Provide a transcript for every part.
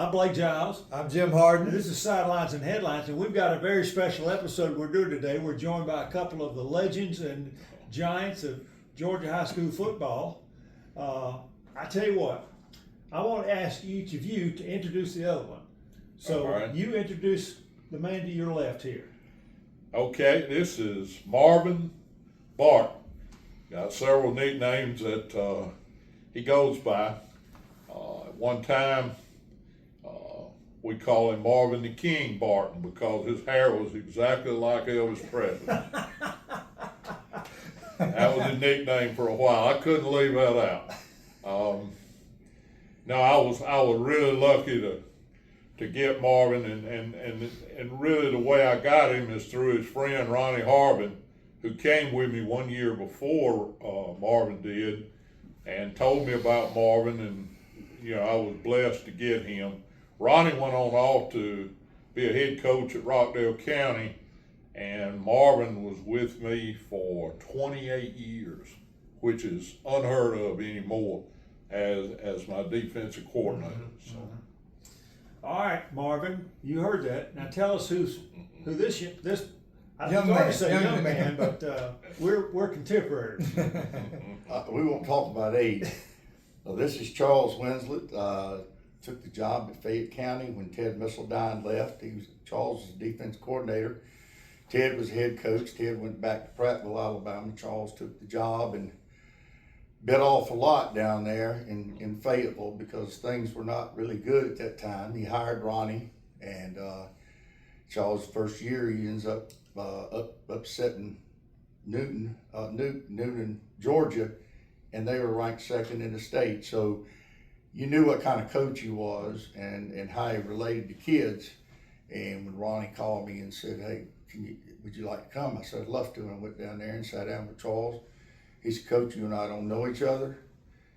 I'm Blake Giles. I'm Jim Harden. This is Sidelines and Headlines, and we've got a very special episode we're doing today. We're joined by a couple of the legends and giants of Georgia high school football. I tell you what, I want to ask each of you to introduce the other one. So All right. You introduce the man to your left here. Okay, this is Marvin Barton. Got several nicknames that he goes by. At one time, we call him Marvin the King Barton because his hair was exactly like Elvis Presley. That was his nickname for a while. I couldn't leave that out. No, I was really lucky to get Marvin, and really the way I got him is through his friend Ronnie Harvin, who came with me one year before Marvin did, and told me about Marvin, and I was blessed to get him. Ronnie went on off to be a head coach at Rockdale County, and Marvin was with me for 28 years, which is unheard of anymore as my defensive coordinator. So. All right, Marvin, you heard that. Now tell us who this I Young was going man, to say young young man. man, but we're contemporaries. We won't talk about age. This is Charles Winslette. Took the job at Fayette County when Ted Misseldine left. Charles was the defense coordinator. Ted was head coach. Ted went back to Prattville, Alabama. Charles took the job and bit off a lot down there in Fayetteville because things were not really good at that time. He hired Ronnie, and Charles' first year he ends up upsetting Newton, Georgia, and they were ranked second in the state. So you knew what kind of coach he was and how he related to kids. And when Ronnie called me and said, "Hey, would you like to come?" I said, "I'd love to." And I went down there and sat down with Charles. He said, "Coach, you and I don't know each other."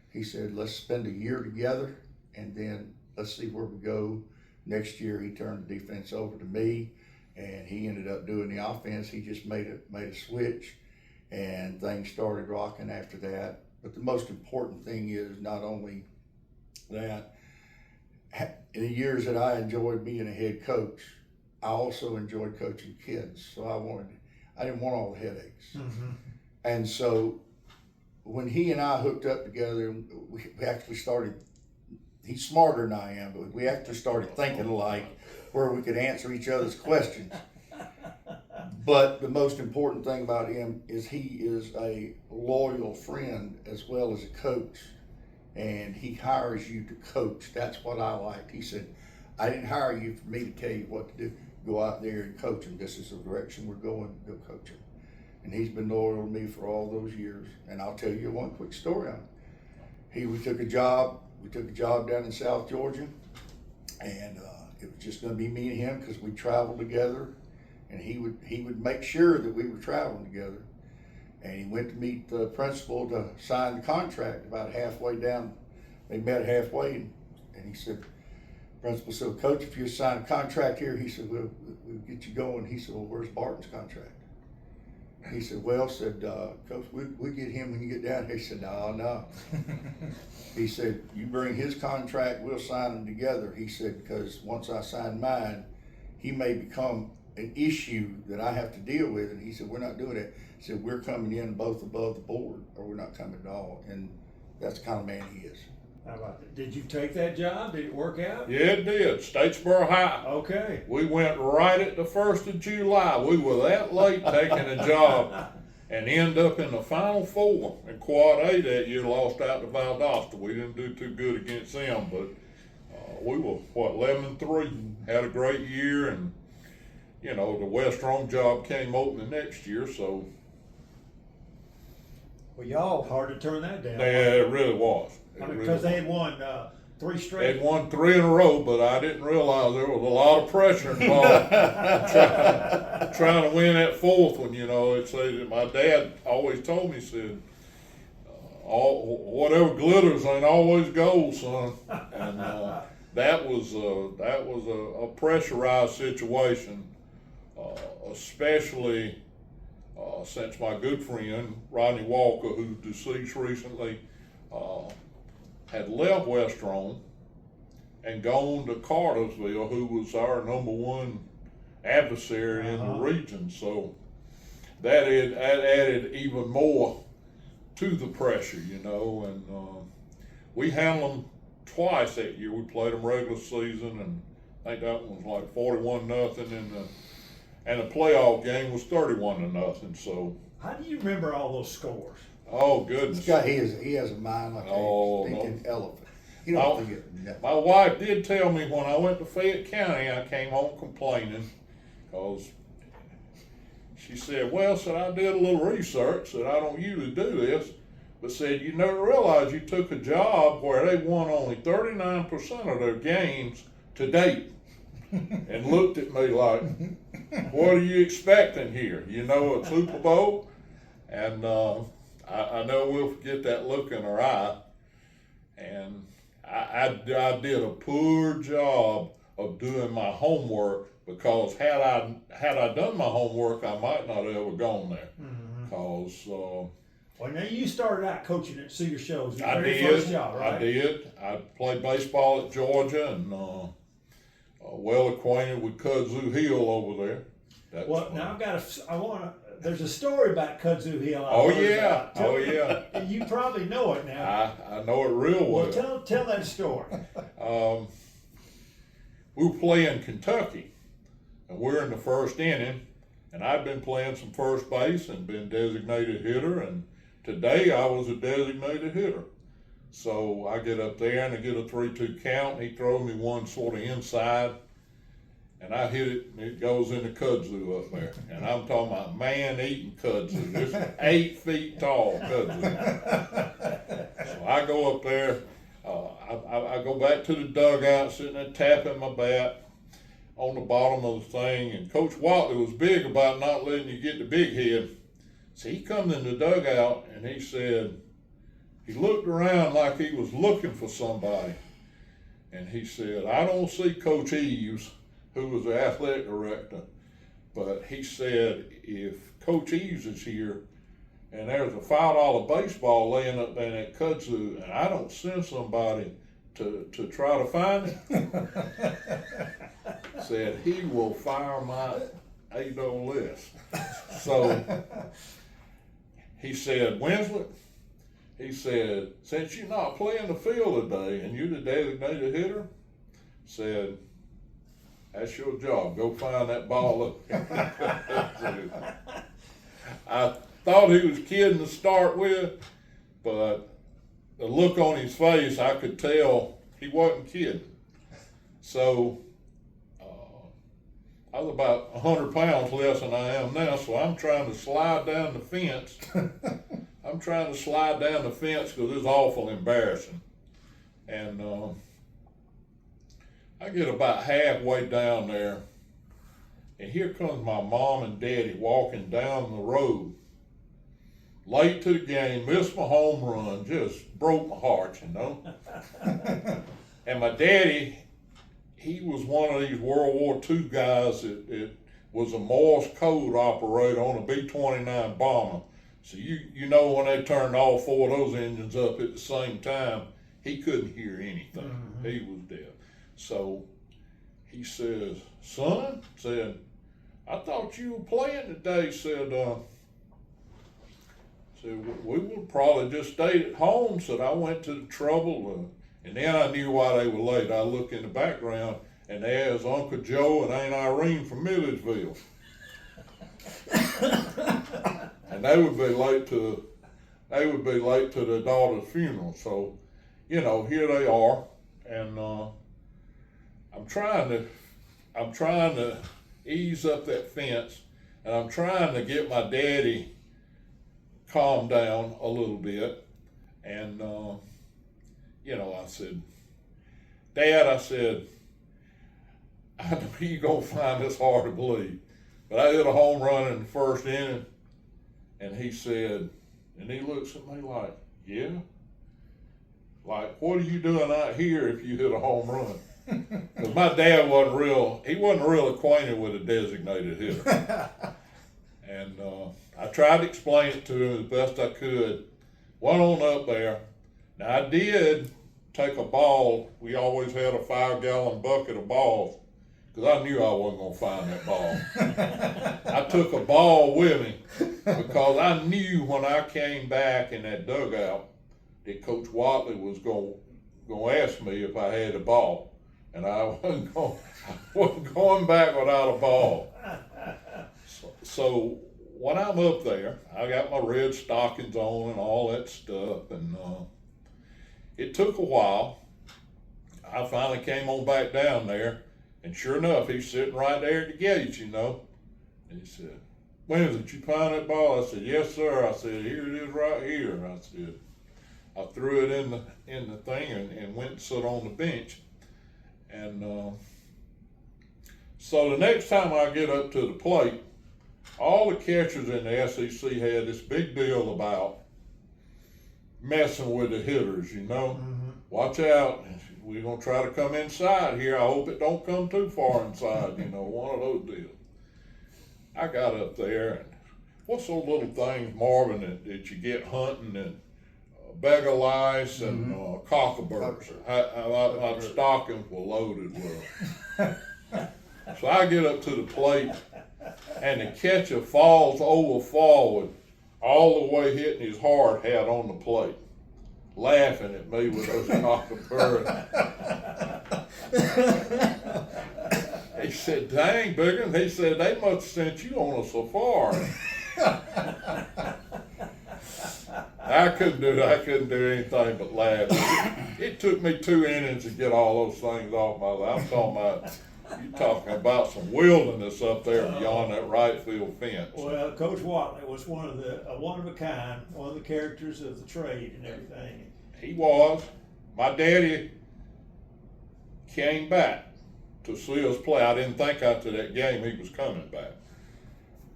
He said, "Let's spend a year together and then let's see where we go." Next year, he turned the defense over to me, and he ended up doing the offense. He just made a switch, and things started rocking after that. But the most important thing is not only that, in the years that I enjoyed being a head coach, I also enjoyed coaching kids. So I didn't want all the headaches. Mm-hmm. And so when he and I hooked up together, we actually started, he's smarter than I am, but we actually started thinking alike where we could answer each other's questions. But the most important thing about him is he is a loyal friend as well as a coach, and he hires you to coach. That's what I liked. He said, "I didn't hire you for me to tell you what to do. Go out there and coach him. This is the direction we're going. Go coach him." And he's been loyal to me for all those years. And I'll tell you one quick story on him. We took a job down in South Georgia, and it was just going to be me and him because we traveled together, and he would make sure that we were traveling together. And he went to meet the principal to sign the contract. About halfway down, they met halfway, and he said, principal said, "Coach, if you sign a contract here," he said, we'll get you going. He said, "Well, where's Barton's contract?" He said, "Coach, we'll get him when you get down here." He said, No. He said, "You bring his contract, we'll sign them together." He said, "Because once I sign mine, he may become an issue that I have to deal with." And he said, "We're not doing that." He said, "We're coming in both above the board or we're not coming at all." And that's the kind of man he is. How about that? Did you take that job? Did it work out? Yeah, it did. Statesboro High. Okay. We went right at the 1st of July. We were that late taking a job and end up in the Final Four. In Quad A that year, lost out to Valdosta. We didn't do too good against them, but we were, 11-3. Had a great year, and, the West Rome job came open the next year, so. Well, y'all, Hard to turn that down. Yeah, it really was. Because they had won 3 straight. They'd won 3 in a row, but I didn't realize there was a lot of pressure involved trying to win that 4th one. My dad always told me, said, whatever glitters ain't always gold, son. And that was a pressurized situation, especially since my good friend Rodney Walker, who's deceased recently, had left West Rome and gone to Cartersville, who was our number one adversary in the region. So that added even more to the pressure, and we handled them twice that year. We played them regular season, and I think that one was like 41-0, and the playoff game was 31-0. So How do you remember all those scores? oh goodness, He has a mind like a stinking elephant. He don't forget nothing. my wife did tell me when I went to Fayette County, I came home complaining because she said, well, said, I did a little research, said I don't usually do this, but said you never realized you took a job where they won only 39% of their games to date. And looked at me like, what are you expecting here? A Super Bowl? And I know we'll forget that look in her eye. And I did a poor job of doing my homework, because had I done my homework, I might not have ever gone there. Because Well, now you started out coaching at Cedar Shows, your I very did. first job, right? I did. I played baseball at Georgia, and well acquainted with Kudzu Hill over there. That's Now there's a story about Kudzu Hill. Oh yeah. You probably know it now. I know it real well. Well, tell that story. We were playing Kentucky, and we're in the first inning, and I'd been playing some first base and been designated hitter, and today I was a designated hitter. So I get up there and I get a 3-2 count. He throws me one sort of inside, and I hit it, and it goes into kudzu up there. And I'm talking about man-eating kudzu. This is 8 feet tall kudzu. So I go up there. I go back to the dugout, sitting there tapping my bat on the bottom of the thing. And Coach Watley was big about not letting you get the big head. So he comes in the dugout, and he said, he looked around like he was looking for somebody. And he said, I don't see Coach Eves, who was the athletic director, but he said, if Coach Eves is here and there's a $5 baseball laying up there in that kudzu, and I don't send somebody to try to find it, said he will fire my ADO list. So he said, Winslette, he said, since you're not playing the field today and you're the designated hitter, said, that's your job. Go find that ball up. I thought he was kidding to start with, but the look on his face, I could tell he wasn't kidding. So I was about 100 pounds less than I am now, so I'm trying to slide down the fence. I'm trying to slide down the fence because it's awful embarrassing. And I get about halfway down there, and here comes my mom and daddy walking down the road. Late to the game, missed my home run, just broke my heart, And my daddy, he was one of these World War II guys that was a Morse code operator on a B-29 bomber. So you know when they turned all 4 of those engines up at the same time, he couldn't hear anything. Mm-hmm. He was deaf. So he says, son, said, I thought you were playing today. Said, we would probably just stayed at home. Said, I went to the trouble. And then I knew why they were late. I looked in the background, and there's Uncle Joe and Aunt Irene from Milledgeville. And they would be late to their daughter's funeral. So, here they are, and I'm trying to ease up that fence, and I'm trying to get my daddy calmed down a little bit. And I said, Dad, I said, I know you're gonna find this hard to believe, but I hit a home run in the first inning. And he said, and he looks at me like, yeah? Like, what are you doing out here if you hit a home run? Because my dad wasn't real acquainted with a designated hitter. And I tried to explain it to him as best I could. Went on up there. Now I did take a ball. We always had a 5-gallon bucket of balls, because I knew I wasn't going to find that ball. I took a ball with me because I knew when I came back in that dugout that Coach Watley was going to ask me if I had a ball, and I wasn't going back without a ball. So when I'm up there, I got my red stockings on and all that stuff, and it took a while. I finally came on back down there, and sure enough, he's sitting right there at the gate, you know. And he said, "When is it you find that ball?" I said, "Yes, sir." I said, "Here it is right here." And I said, I threw it in the thing and went and sat on the bench. And so the next time I get up to the plate, all the catchers in the SEC had this big deal about messing with the hitters, you know. Mm-hmm. Watch out, we're going to try to come inside here. I hope it don't come too far inside, you know, one of those deals. I got up there, and what's those little things, Marvin, that you get hunting, and a bag of lice and cockaburs. My stockings were loaded with them. So I get up to the plate, and the catcher falls over forward, all the way hitting his hard hat on the plate, laughing at me with those cockaburs. He said, "Dang, Biggin," he said, "they must have sent you on a safari." I couldn't do anything but laugh. It took me 2 innings to get all those things off my life. You talking about some wilderness up there beyond that right field fence. Well, Coach Watley was one of a kind, one of the characters of the trade and everything. He was. My daddy came back to see us play. I didn't think after that game he was coming back,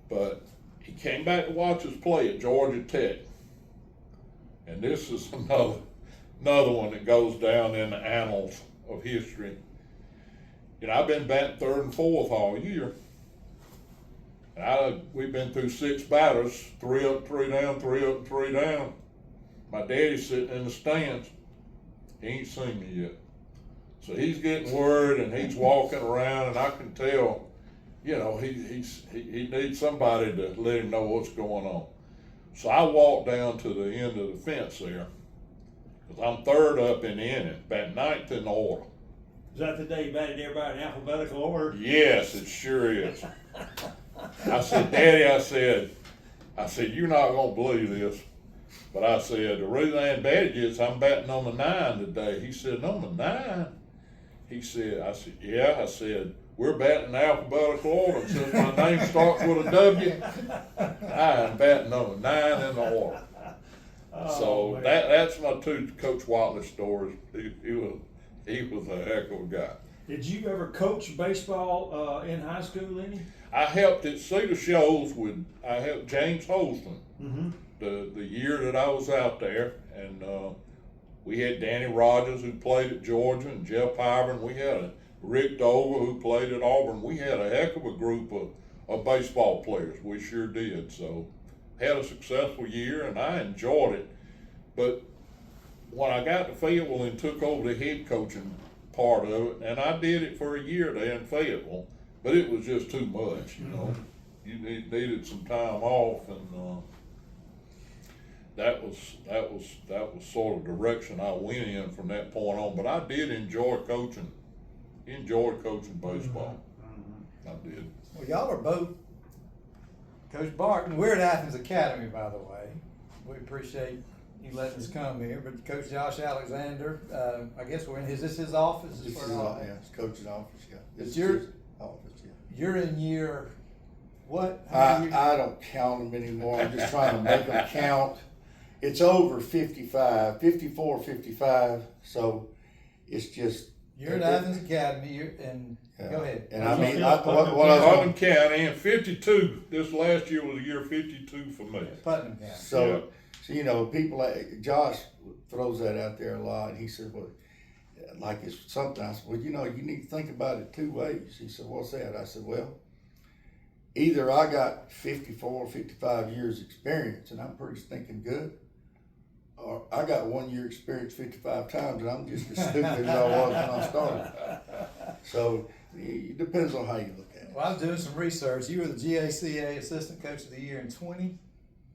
but he came back to watch us play at Georgia Tech. And this is another one that goes down in the annals of history. You know, I've been batting third and fourth all year. And we've been through 6 batters, 3 up, 3 down, 3 up, 3 down. My daddy's sitting in the stands. He ain't seen me yet. So he's getting word, and he's walking around, and I can tell, you know, he needs somebody to let him know what's going on. So I walked down to the end of the fence there, because I'm third up in the inning, batting 9th in the order. Is that the day you batted everybody in alphabetical order? Yes, it sure is. I said, "Daddy," I said, "you're not gonna believe this, but I said, the reason I ain't batted is I'm batting number 9 today." He said, "Number 9?" I said, "Yeah." I said, "We're batting alphabetical order, and since my name starts with a W, I am batting number 9 in the order." So man. that's my 2 Coach Watley stories. He was a heck of a guy. Did you ever coach baseball in high school, Lenny? I helped at Cedar Shoals I helped James Holston Mm-hmm. the year that I was out there, and we had Danny Rogers, who played at Georgia, and Jeff Pyburn. We had Rick Dover, who played at Auburn. We had a heck of a group of baseball players. We sure did. So had a successful year, and I enjoyed it. But when I got to Fayetteville and took over the head coaching part of it, and I did it for a year there in Fayetteville, but it was just too much, you know. You needed some time off, and that was sort of the direction I went in from that point on. But I did enjoy coaching baseball. Mm-hmm. I did. Well, y'all are both Coach Barton. We're at Athens Academy, by the way. We appreciate you letting us come here. But Coach Josh Alexander, I guess is this his office? This is it's Coach's office, yeah. It's This your- is his office, yeah. You're in year what? How many years? I don't count them anymore. I'm just trying to make them count. It's over 55, 54, 55. So it's just. You're at Athens Academy. Yeah. Go ahead. And I How's it mean, feel what I was Putnam going County, and 52. This last year was year 52 for me. Putnam County. so you know, people like Josh throws that out there a lot. And he said, "Well, like it's something." I said, "Well, you know, you need to think about it 2 ways." He said, "What's that?" I said, "Well, either I got 54, 55 years experience and I'm pretty stinking good, I got 1 year experience 55 times, and I'm just as stupid as I was when I started. So it depends on how you look at it. Well, I was doing some research. You were the GACA Assistant Coach of the Year in 2020?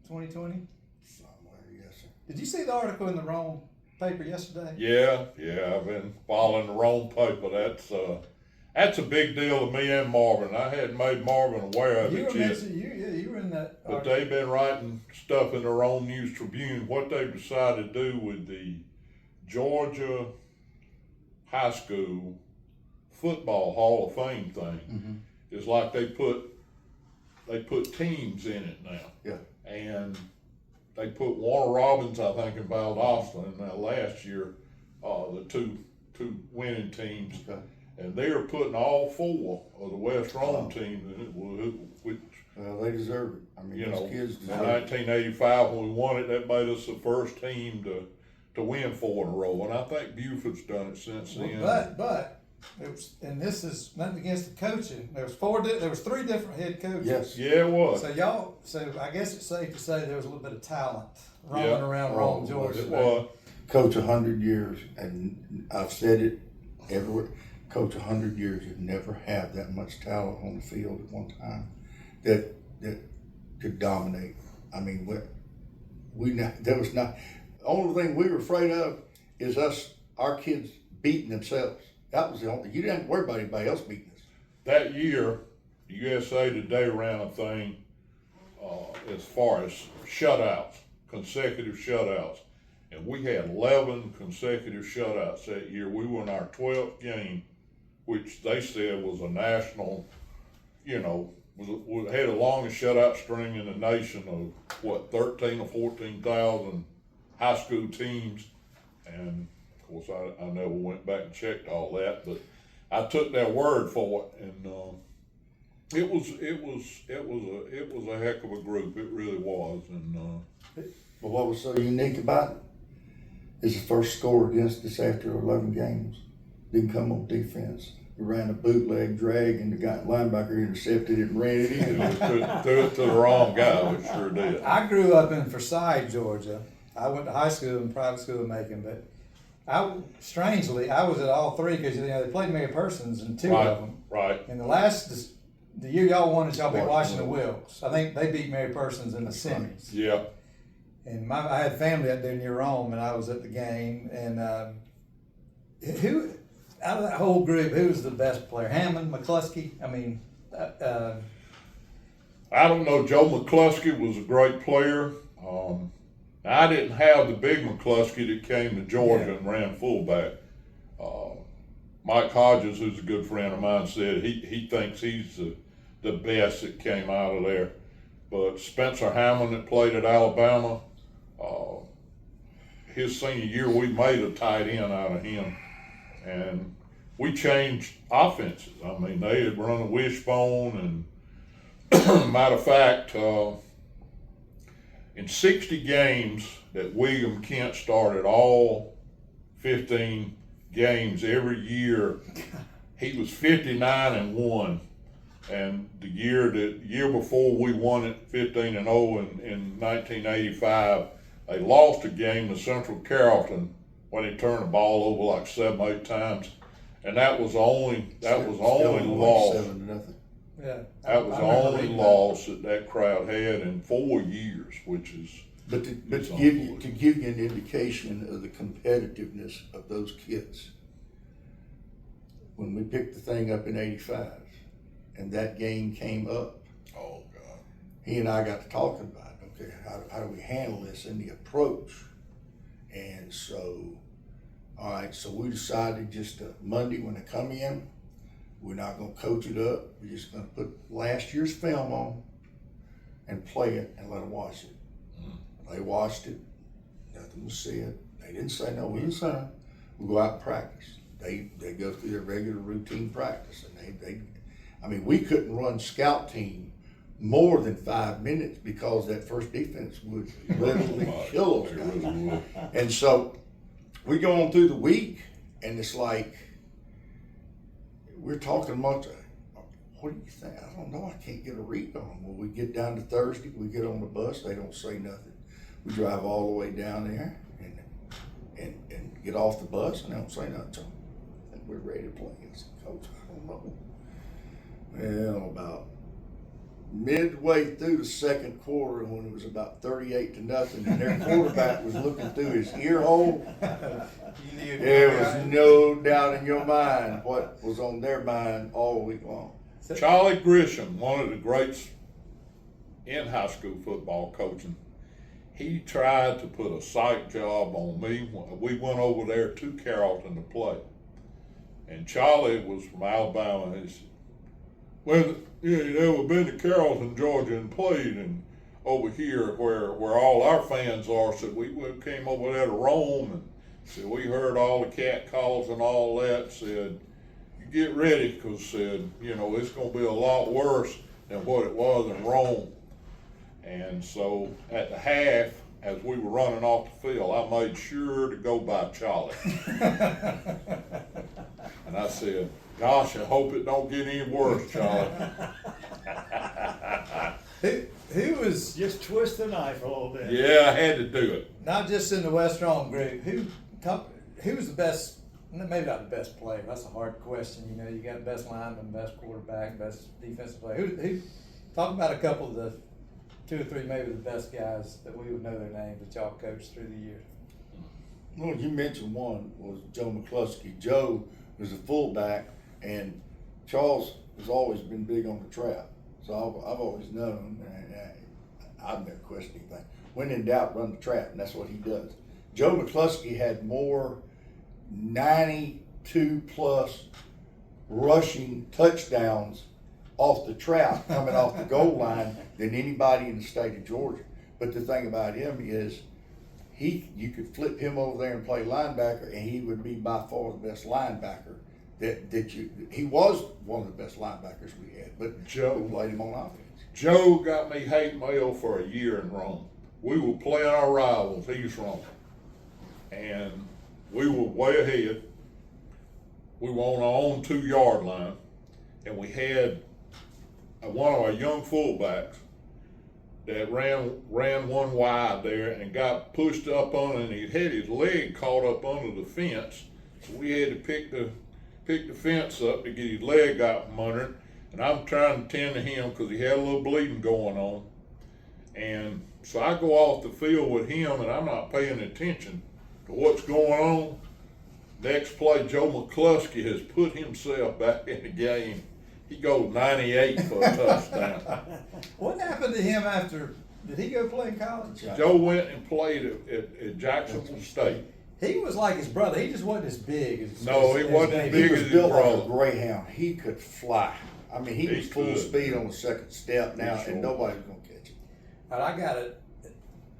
Somewhere, yes, sir. Did you see the article in the Rome paper yesterday? Yeah, I've been following the Rome paper. That's a big deal to me and Marvin. I hadn't made Marvin aware of You it were yet. mentioned, you were in that But article. they've been writing stuff in their own News Tribune. What they've decided to do with the Georgia high school football Hall of Fame thing is like they put teams in it now. Yeah. And they put Warner Robins, I think, and Valdosta in that last year, the two winning teams. Okay. And they are putting all four of the West Rome teams in it, which, Well, they deserve it. I mean, you those know, kids in deserve it. 1985 when we won it, that made us the first team to win 4 in a row. And I think Buford's done it since then. But it was, and this is nothing against the coaching. There was 3 different head coaches. Yes. Yeah, it was. So I guess it's safe to say there was a little bit of talent roaming Yeah. around Oh, Rome, Georgia. It was. Coach 100 years, and I've said it everywhere. Coach 100 years, you'd never have that much talent on the field at one time that could dominate. I mean, there was not. The only thing we were afraid of is our kids beating themselves. That was the only. You didn't have to worry about anybody else beating us. That year, the USA Today ran a thing as far as shutouts, consecutive shutouts. And we had 11 consecutive shutouts that year. We won our 12th game, which they said was a national, had the longest shutout string in the nation of 13 or 14,000 high school teams. And of course, I never went back and checked all that, but I took their word for it, and it was a heck of a group. It really was, and But what was so unique about it is the first score against us after 11 games. Didn't come on defense. We ran a bootleg drag, and the guy linebacker intercepted it and ran it in. threw it to the wrong guy, which sure did. I grew up in Forsyth, Georgia. I went to high school and private school in Macon, but strangely, I was at all 3 because they played Mary Persons in 2 of them. Right. And the year y'all won is y'all beat Washington Wilkes. I think they beat Mary Persons in the semis. Yeah. And I had family up there near Rome, and I was at the game. And who out of that whole group, who was the best player? Hammond, McCluskey. I mean, I don't know. Joe McCluskey was a great player. I didn't have the big McCluskey that came to Georgia and ran fullback. Mike Hodges, who's a good friend of mine, said he thinks he's the best that came out of there. But Spencer Hammond that played at Alabama, his senior year we made a tight end out of him. And we changed offenses. I mean, they had run a wishbone, and matter of fact, in 60 games that William Kent started, all 15 games every year, he was 59-1. And the year before we won it 15-0 in 1985, they lost a game to Central Carrollton when they turned the ball over like 7-8 times, and that was only loss. 7-0. yeah, That was the only loss that crowd had in 4 years, which is. But to give you an indication of the competitiveness of those kids, when we picked the thing up in '85, and that game came up, Oh God. he and I got to talking about it. Okay, how do we handle this in the approach? And so, all right, so we decided just Monday when they come in, we're not going to coach it up. We're just going to put last year's film on and play it and let them watch it. They watched it. Nothing was said. They didn't say no. We didn't say no. We go out and practice. They go through their regular routine practice, and we couldn't run scout team more than 5 minutes because that first defense would literally kill those guys. And so we go on through the week, and it's like we're talking amongst. What do you think? I don't know. I can't get a read on them. Well, we get down to Thursday. We get on the bus. They don't say nothing. We drive all the way down there, get off the bus and they don't say nothing to them. I think we're ready to play. I said, Coach, I don't know. Well, about midway through the second quarter, when it was about 38-0, and their quarterback was looking through his ear hole, there was no doubt in your mind what was on their mind all week long. Charlie Grisham, one of the greats in high school football coaching, he tried to put a psych job on me. We went over there to Carrollton to play. And Charlie was from Alabama. And he said, well, you never been to Carrollton, Georgia and played, and over here where all our fans are. Said we came over there to Rome, and said we heard all the cat calls and all that. Said you get ready, because said it's going to be a lot worse than what it was in Rome. And so at the half, as we were running off the field, I made sure to go by Charlie. And I said, gosh, I hope it don't get any worse, Charlie. Who was, Just twist the knife a little bit. Yeah, I had to do it. not just in the West Strong group, who was the best, maybe not the best player, that's a hard question. You got the best lineman, best quarterback, best defensive player. Who talk about a couple of the 2 or 3 maybe the best guys that we would know their names that y'all coached through the years. Well, you mentioned one was Joe McCluskey. Joe was a fullback, and Charles has always been big on the trap. So I've always known, and I've never questioned anything. When in doubt, run the trap, and that's what he does. Joe McCluskey had more 92+ rushing touchdowns off the trap coming off the goal line than anybody in the state of Georgia. But the thing about him is you could flip him over there and play linebacker, and he would be by far the best linebacker he was one of the best linebackers we had, but Joe played him on offense. Joe got me hate mail for a year in Rome. We were playing our rivals, East Rome, and we were way ahead. We were on our own 2-yard line, and we had one of our young fullbacks that ran one wide there and got pushed up on, and he had his leg caught up under the fence. So we had to pick the fence up to get his leg out from under it. And I'm trying to tend to him because he had a little bleeding going on. And so I go off the field with him, and I'm not paying attention to what's going on. Next play, Joe McCluskey has put himself back in the game. He goes 98 for a touchdown. What happened to him after? Did he go play in college? Joe went and played at Jacksonville State. He was like his brother. He just wasn't as big as. No, he wasn't as He big was as his built like brother. a greyhound. He could fly. I mean, he was full speed on the second step now, Sure. and nobody was going to catch him. But I got it.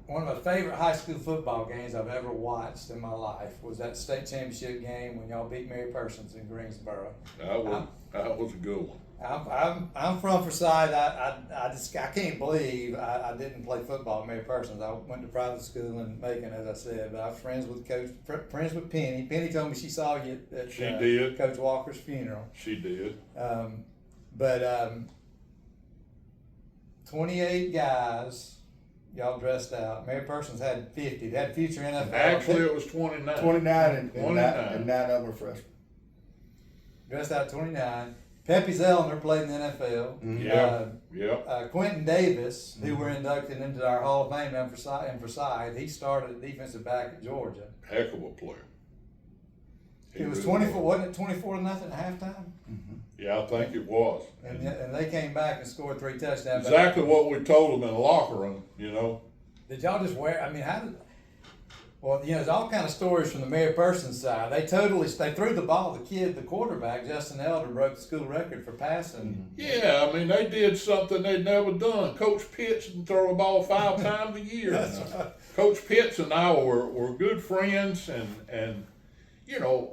One of my favorite high school football games I've ever watched in my life was that state championship game when y'all beat Mary Persons in Greensboro. That was a good one. I'm from Forsyth. I can't believe I didn't play football at Mary Persons. I went to private school in Macon, as I said, but I was friends with friends with Penny. Penny told me she saw you at She did. Coach Walker's funeral. She did. But 28 guys, y'all dressed out. Mary Persons had 50. They had future NFL. Actually, it was 29. 29 and 29. 9 of them were freshmen. Dressed out 29. Pepe Zellner played in the NFL. Yeah. Quentin Davis, who were inducted into our Hall of Fame in Forsyth, he started defensive back at Georgia. Heck of a player. It was 24, wasn't it 24-0 at halftime? Mm-hmm. Yeah, I think it was. And they came back and scored 3 touchdowns. Exactly what we told them in the locker room, Did y'all just wear? I mean, how did? Well, there's all kind of stories from the Mary Persons side. They threw the ball. The quarterback, Justin Elder, broke the school record for passing. Yeah, I mean, they did something they'd never done. Coach Pitts would throw the ball 5 times a year. That's right. Coach Pitts and I were good friends, and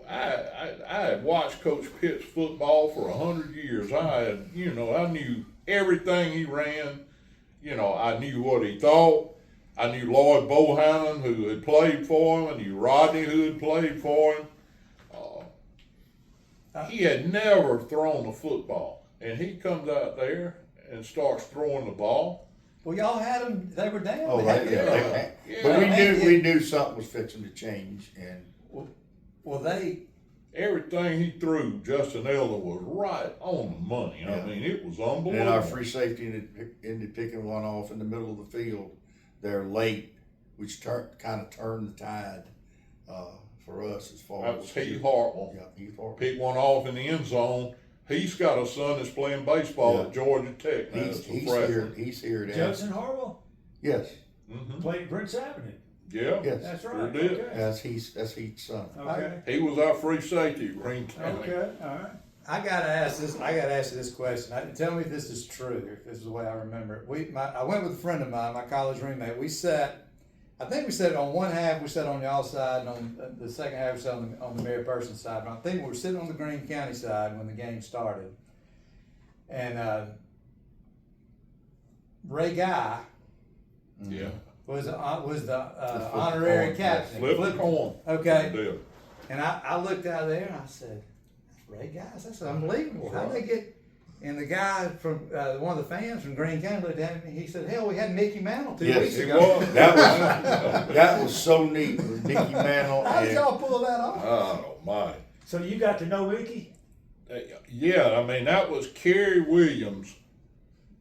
I had watched Coach Pitts football for 100 years. I knew everything he ran. I knew what he thought. I knew Lloyd Bohannon, who had played for him. I knew Rodney, who had played for him. He had never thrown a football, and he comes out there and starts throwing the ball. Well, y'all had them. They were down. Oh, They had right, to yeah. go. Yeah. But we knew something was fixing to change, and Well, they, Everything he threw, Justin Elder was right on the money. I Yeah. mean, it was And unbelievable. our free safety ended picking one off in the middle of the field there late, which kind of turned the tide for us as far That as was Heath Hartwell. Yeah, Heath Hartwell. Picked one off in the end zone. He's got a son that's playing baseball Yeah. at Georgia Tech now. He's It's a here. freshman. He's here now. Judson Harwell Yes, Mhm. played at Prince Avenue. Yeah. yes. That's Sure right. did. Okay. That's Heath's son. Okay. He was our free safety at Green County. Okay. All right. I gotta ask you this question. Tell me if this is true, if this is the way I remember it. I went with a friend of mine, my college roommate. I think we sat on one half, we sat on y'all's side, and on the second half, we sat on the Mary Person side. But I think we were sitting on the Greene County side when the game started. And Ray Guy Yeah. was the flip honorary coin, captain. Flip the coin. Okay. Yeah. And I looked out there and I said, Ray Guys, that's unbelievable. How'd they get? And the guy from one of the fans from Greene County looked at me and he said, hell, we had Mickey Mantle 2 Yes, weeks He ago. was. That was so neat with Mickey Mantle. How did and- y'all pull that off? Oh my. So you got to know Mickey? Yeah, I mean that was Kerry Williams,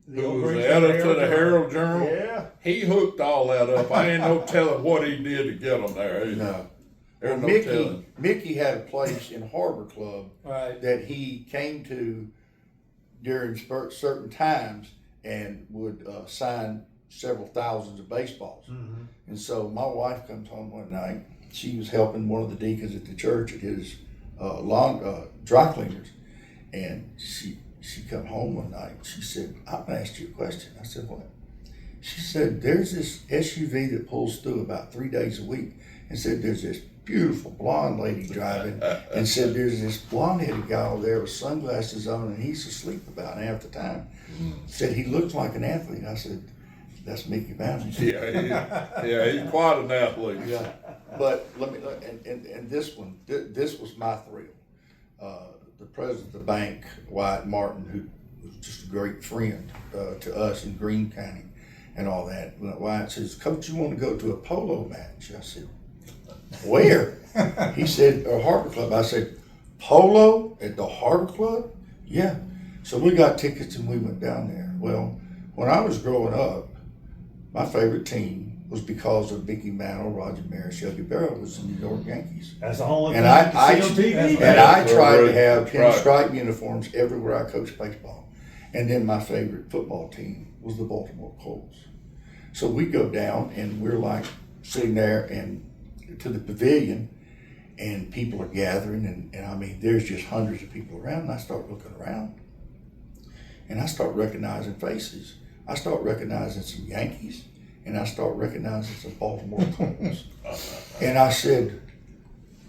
The who old was Green the County editor of the Herald Journal. Yeah. He hooked all that up. I ain't no telling what he did to get them there. No. There's Well, no telling. Mickey had a place in Harbor Club Right. that he came to during certain times and would sign several thousands of baseballs. Mm-hmm. And so my wife comes home one night. She was helping one of the deacons at the church at his dry cleaners, and she come home one night. She said, "I'm gonna ask you a question." I said, "What?" She said, "There's this SUV that pulls through about 3 days a week," and said, "There's this beautiful blonde lady driving," and said, "There's this blonde-headed guy over there with sunglasses on, and he's asleep about half the time." Said he looks like an athlete. I said, "That's Mickey Mantle." Yeah, he's quite an athlete. Yeah, but let me and this one, this was my thrill. The president of the bank, Wyatt Martin, who was just a great friend to us in Greene County, and all that. Wyatt says, "Coach, you want to go to a polo match?" I said, "Where?" He said, "Harbor Club." I said, "Polo at the Harbor Club?" "Yeah." So we got tickets and we went down there. Well, when I was growing up, my favorite team was because of Mickey Mantle, Roger Maris, Yogi Berra was the New York Yankees. That's the only And thing I- you can see on TV. And That's I tried to right. have That's right. pinstripe uniforms everywhere I coached baseball. And then my favorite football team was the Baltimore Colts. So we go down and we're like sitting there and to the pavilion, and people are gathering, and I mean, there's just hundreds of people around, and I start looking around and I start recognizing faces. I start recognizing some Yankees, and I start recognizing some Baltimore Colts. And I said,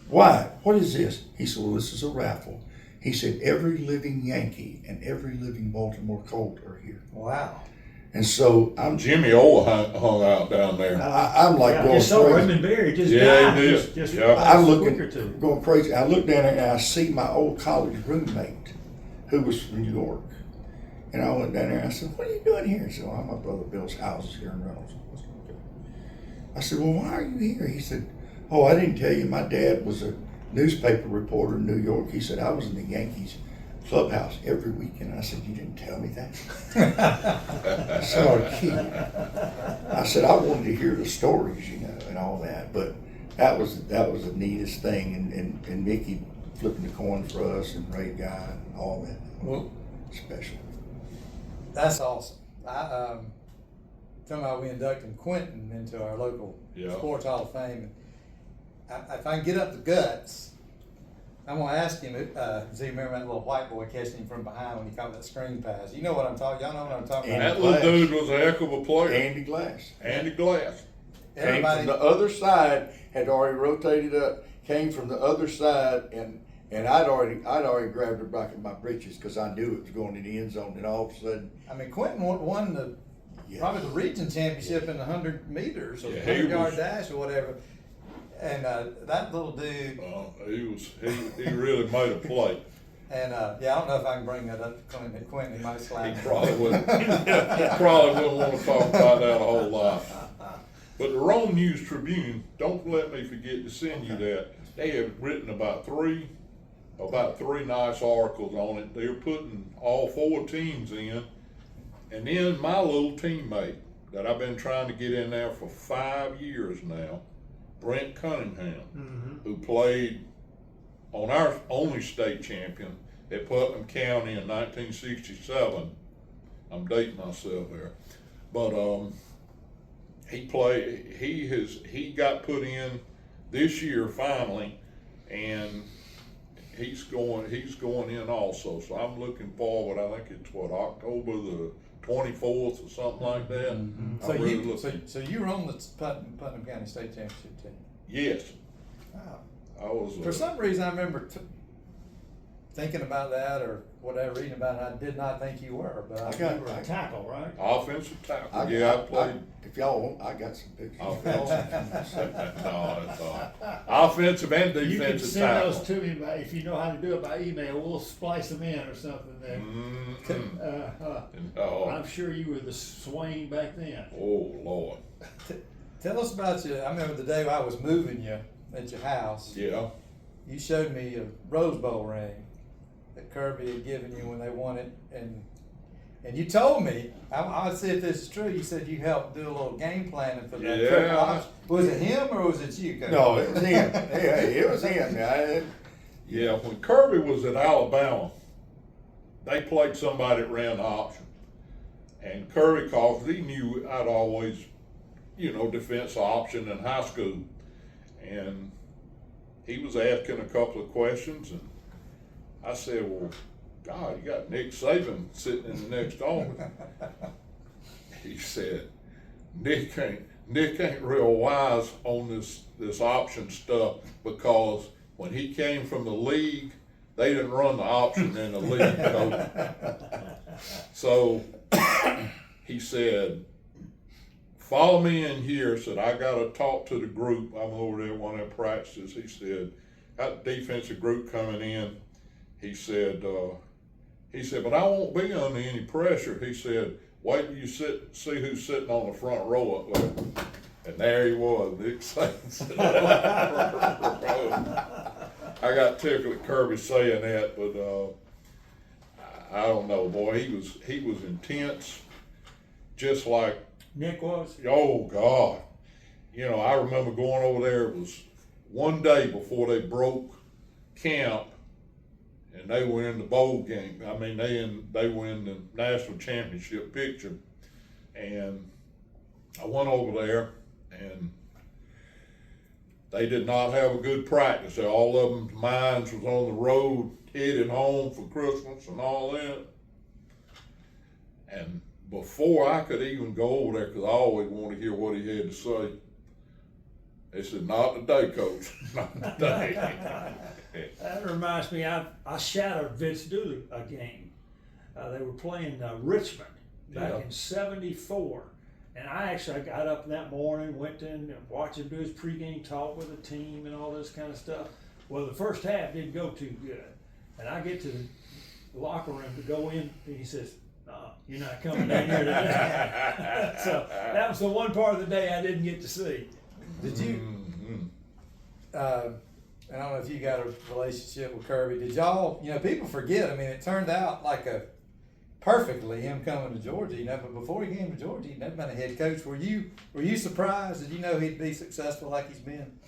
"Why? What is this?" He said, "Well, this is a raffle." He said, "Every living Yankee and every living Baltimore Colt are here." Wow. And so Jimmy O hung out down there. I'm like Yeah, going just so crazy. Raymond Berry just Yeah, died. he did. Just Yeah. I'm a looking, week or two. going crazy. I look down there and I see my old college roommate, who was from New York. And I went down there and I said, "What are you doing here?" He said, "Well, my brother Bill's house is here in Reynolds." I said, "Well, why are you here?" He said, "Oh, I didn't tell you. My dad was a newspaper reporter in New York." He said, "I was in the Yankees clubhouse every weekend." I said, "You didn't tell me that." I started kidding. I said, "I wanted to hear the stories, you know, and all that." But that was the neatest thing, and Mickey flipping the coin for us, and Ray Guy, and all that. Well, Special. that's awesome. Talking about we inducting Quentin into our local Yeah. Sports Hall of Fame. If I can get up the guts, I'm gonna ask him. Does he remember that little white boy catching him from behind when he caught that screen pass? You know what I'm talking. Y'all know what I'm talking And about. That little dude was a heck of a player. Andy Glass. Andy Glass. Came from Everybody, the other side, had already rotated up, came from the other side, and I'd already grabbed it back in my britches because I knew it was going in the end zone, and all of a sudden, I mean, Quentin won the yes. probably the region championship in the 100 meters or Yeah, the he 100-yard was- dash or whatever. And that little dude, He really made a play. and yeah, I don't know if I can bring that up to Quentin. He might slap He me. probably wouldn't. Probably wouldn't want to talk about that a whole lot. But the Rome News Tribune, don't let me forget to send you that. they had written about three nice articles on it. They were putting all 4 teams in, and then my little teammate that I've been trying to get in there for 5 years now, Brent Cunningham, who played on our only state champion at Putnam County in 1967. I'm dating myself here, but he got put in this year finally, and he's going in also. So I'm looking forward. I think it's October the 24th or something like that. So you were on the Putnam County State Championship team? Yes. Wow. I was. For some reason, I remember thinking about that or whatever, reading about it. I did not think you were, but You were a tackle, right? Offensive tackle. I played. If y'all want, I got some pictures. Offensive and You can defensive send tackle. those to me if you know how to do it by email. We'll splice them in or something there. I'm sure you were the Swain back then. Oh Lord. Tell us about you. I remember the day I was moving you at your house. Yeah. You showed me a Rose Bowl ring that Kirby had given you when they won it, and you told me, I'll see if this is true. You said you helped do a little game planning for that. Yeah. Was it him or was it you, Kirby? No, it was him. Hey, it was him. Yeah, when Kirby was at Alabama, they played somebody that ran the option. And Kirby called, he knew I'd always, defense option in high school. And he was asking a couple of questions, and I said, well, God, you got Nick Saban sitting in the next office. He said, Nick ain't real wise on this option stuff, because when he came from the league, they didn't run the option in the league. So he said, follow me in here. Said, I got to talk to the group. I'm over there at one of their practices. He said, got the defensive group coming in. He said, but I won't be under any pressure. He said, wait till you see who's sitting on the front row up there. And there he was, Nick Saban sitting on the front row. I got tickled at Kirby saying that, but I don't know, boy. He was intense, just like Nick was? Oh God. I remember going over there. It was one day before they broke camp, and they were in the bowl game. I mean, they were in the national championship picture, and I went over there, and they did not have a good practice. All of them minds was on the road, headed home for Christmas and all that. And before I could even go over there, because I always wanted to hear what he had to say, they said, not today, Coach, not today. That reminds me, I shadowed Vince Dooley a game. They were playing Richmond back in '74. And I actually got up that morning, went in and watched him do his pregame talk with the team and all this kind of stuff. Well, the first half didn't go too good. And I get to the locker room to go in, and he says, you're not coming down here today. So that was the one part of the day I didn't get to see. Did you, I don't know if you got a relationship with Kirby, did y'all, people forget, it turned out like perfectly him coming to Georgia, but before he came to Georgia, he'd never been a head coach. Were you surprised? Did you know he'd be successful like he's been?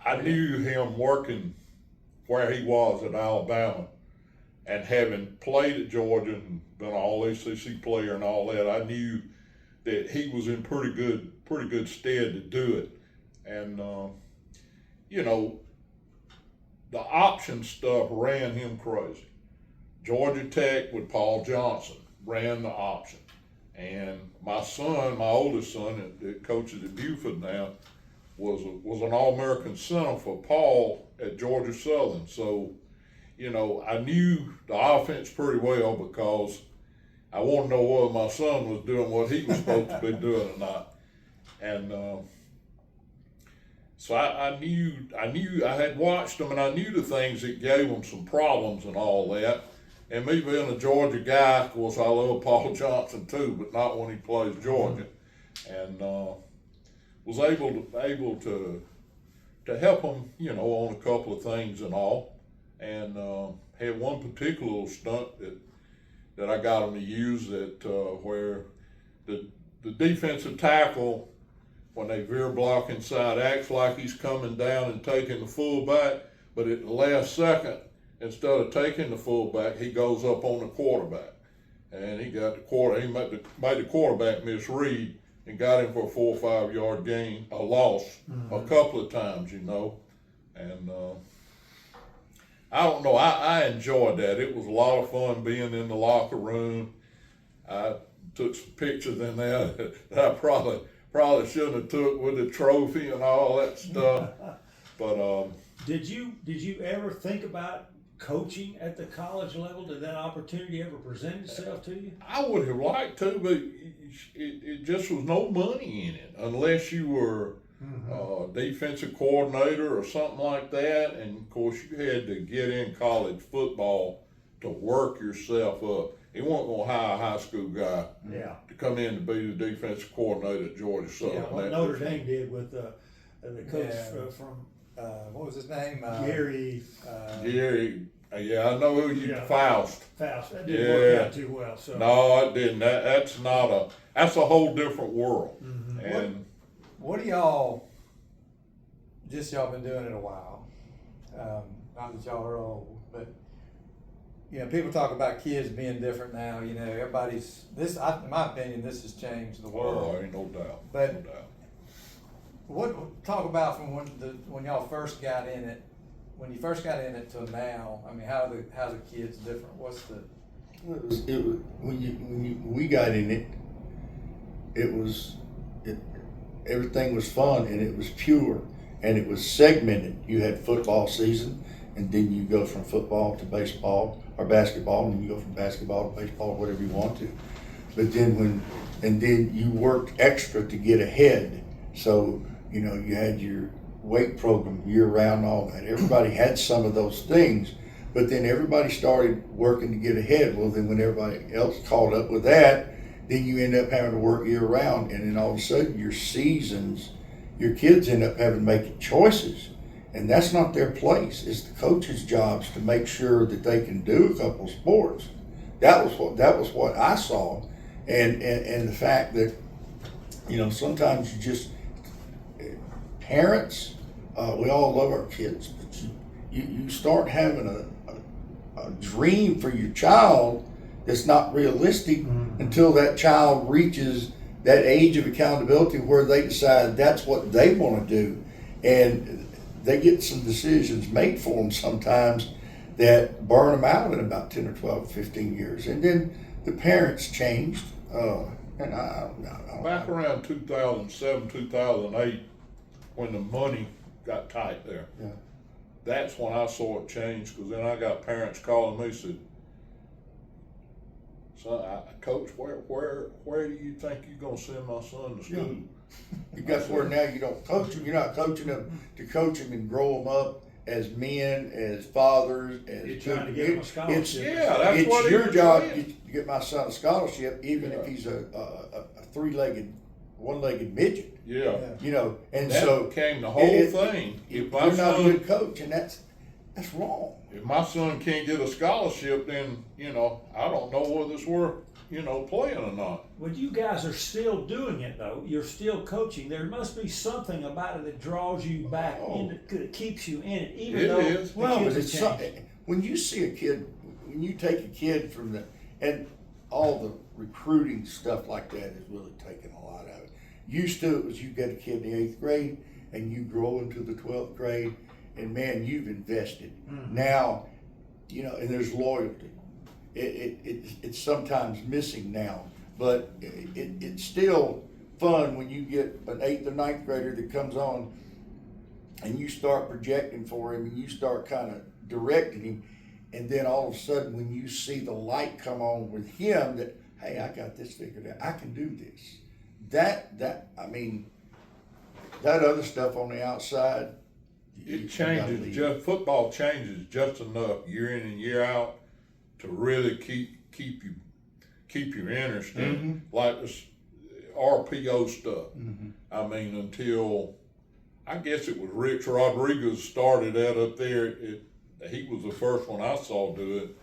I knew him working where he was at Alabama, and having played at Georgia and been an all-ACC player and all that, I knew that he was in pretty good stead to do it. And the option stuff ran him crazy. Georgia Tech with Paul Johnson ran the option. And my oldest son that coaches at Buford now, was an All-American center for Paul at Georgia Southern. So, I knew the offense pretty well, because I wanted to know whether my son was doing what he was supposed to be doing or not. And so I knew I had watched them, and I knew the things that gave them some problems and all that. And me being a Georgia guy, of course, I love Paul Johnson too, but not when he plays Georgia. And was able to help them, on a couple of things and all. And had one particular little stunt that I got them to use where the defensive tackle, when they veer block inside, acts like he's coming down and taking the fullback, but at the last second, instead of taking the fullback, he goes up on the quarterback. And he got he made the quarterback misread and got him for a 4 or 5 yard gain, a loss, a couple of times, And I don't know, I enjoyed that. It was a lot of fun being in the locker room. I took some pictures in there that I probably shouldn't have took with the trophy and all that stuff. But Did you ever think about coaching at the college level? Did that opportunity ever present itself to you? I would have liked to, but it just was no money in it unless you were a defensive coordinator or something like that. And of course, you had to get in college football to work yourself up. He wasn't going to hire a high school guy to come in to be the defensive coordinator at Georgia Southern. Yeah, what Notre Dame did with the coach from what was his name? Gary. Gary, yeah, I know who you, Faust. That didn't work out too well. So. No, it didn't. That's a whole different world. And what do y'all been doing it a while? Not that y'all are old, but people talk about kids being different now. Everybody's in my opinion, this has changed the world. Oh, ain't no doubt. But no doubt. Talk about from when y'all first got in it, when you first got in it to now. I mean, how's the kids different? What's the? When we got in it, everything was fun and it was pure and it was segmented. You had football season, and then you go from football to baseball or basketball, and then you go from basketball to baseball or whatever you want to. But then then you worked extra to get ahead. So you had your weight program year round, all that. Everybody had some of those things, but then everybody started working to get ahead. Well, then when everybody else caught up with that, then you end up having to work year round, and then all of a sudden your kids end up having to make choices, and that's not their place. It's the coach's jobs to make sure that they can do a couple sports. That was what I saw, and the fact that sometimes you just parents, we all love our kids, but you start having a dream for your child that's not realistic until that child reaches that age of accountability where they decide that's what they want to do, and they get some decisions made for them sometimes that burn them out in about 10 or 12, 15 years, and then the parents changed. And I back around 2007, 2008. When the money got tight there, that's when I saw it change. Because then I got parents calling me, said, "Son, Coach, where do you think you're gonna send my son to school?" You got where now you don't coach them. You're not coaching them to coach them and grow them up as men, as fathers, as you're trying to get them a scholarship. It's your job to get my son a scholarship, even if he's a one-legged midget. Yeah. And that so became the whole thing. If you're not a good coach, and that's wrong. If my son can't get a scholarship, then I don't know whether it's worth playing or not. When you guys are still doing it though, you're still coaching. There must be something about it that draws you back in, that keeps you in it, even though is. When you see a kid, when you take a kid from and all the recruiting stuff like that is really taking a lot out of it. Used to it was you get a kid in the 8th grade and you grow into the 12th grade, and man, you've invested. Now, and there's loyalty. It's sometimes missing now, but it's still fun when you get an 8th or 9th grader that comes on and you start projecting for him and you start kind of directing him, and then all of a sudden when you see the light come on with him that, hey, I got this figured out, I can do this. That other stuff on the outside, It changes. Football changes just enough year in and year out to really keep you interested. Like this RPO stuff. I mean, until I guess it was Rich Rodriguez started that up there. He was the first one I saw do it.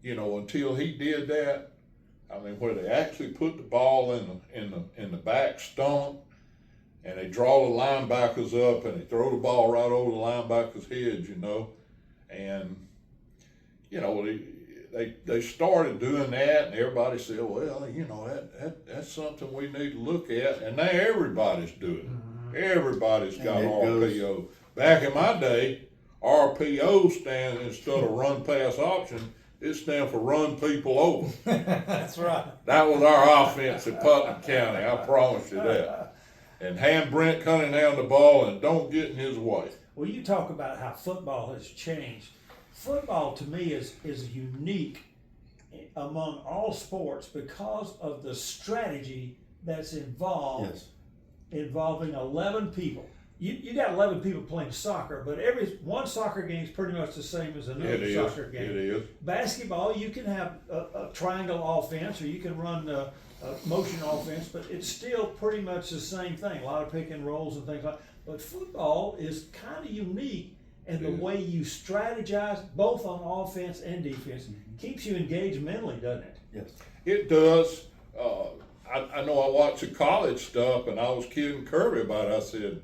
Until he did that, I mean, where they actually put the ball in the back stump, and they draw the linebackers up, and they throw the ball right over the linebacker's head, and they started doing that, and everybody said, well, that's something we need to look at, and now everybody's doing it. Everybody's got RPO. Back in my day, RPO stands instead of run pass option. It stands for run people over. That's right. That was our offense at Putnam County. I promise you that. And hand Brent Cunningham the ball and don't get in his way. Well, you talk about how football has changed. Football to me is unique among all sports because of the strategy that's involved. Yes. Involving 11 people. You got 11 people playing soccer, but one soccer game is pretty much the same as another soccer game. It is. Basketball, you can have a triangle offense, or you can run a motion offense, but it's still pretty much the same thing. A lot of pick and rolls and things like that. But football is kind of unique in the way you strategize, both on offense and defense. Keeps you engaged mentally, doesn't it? Yes. It does. I know I watched the college stuff, and I was kidding Kirby about it. I said,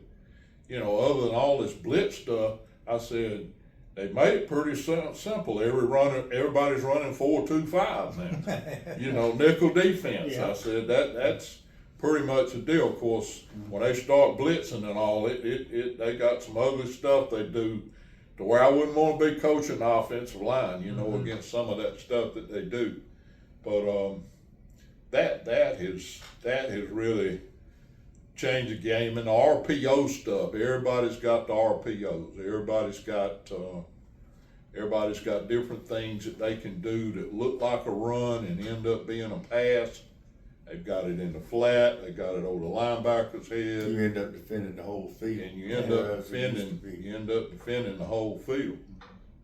other than all this blitz stuff, I said, they made it pretty simple. Everybody's running 4-2-5 now. Nickel defense. Yeah. I said that's pretty much the deal. Of course, when they start blitzing and all, they got some ugly stuff they do to where I wouldn't want to be coaching the offensive line, against some of that stuff that they do. But that has really changed the game. And the RPO stuff, everybody's got the RPOs. Everybody's got different things that they can do that look like a run and end up being a pass. They've got it in the flat. They got it over the linebacker's head. You end up defending the whole field. And you end up defending the whole field.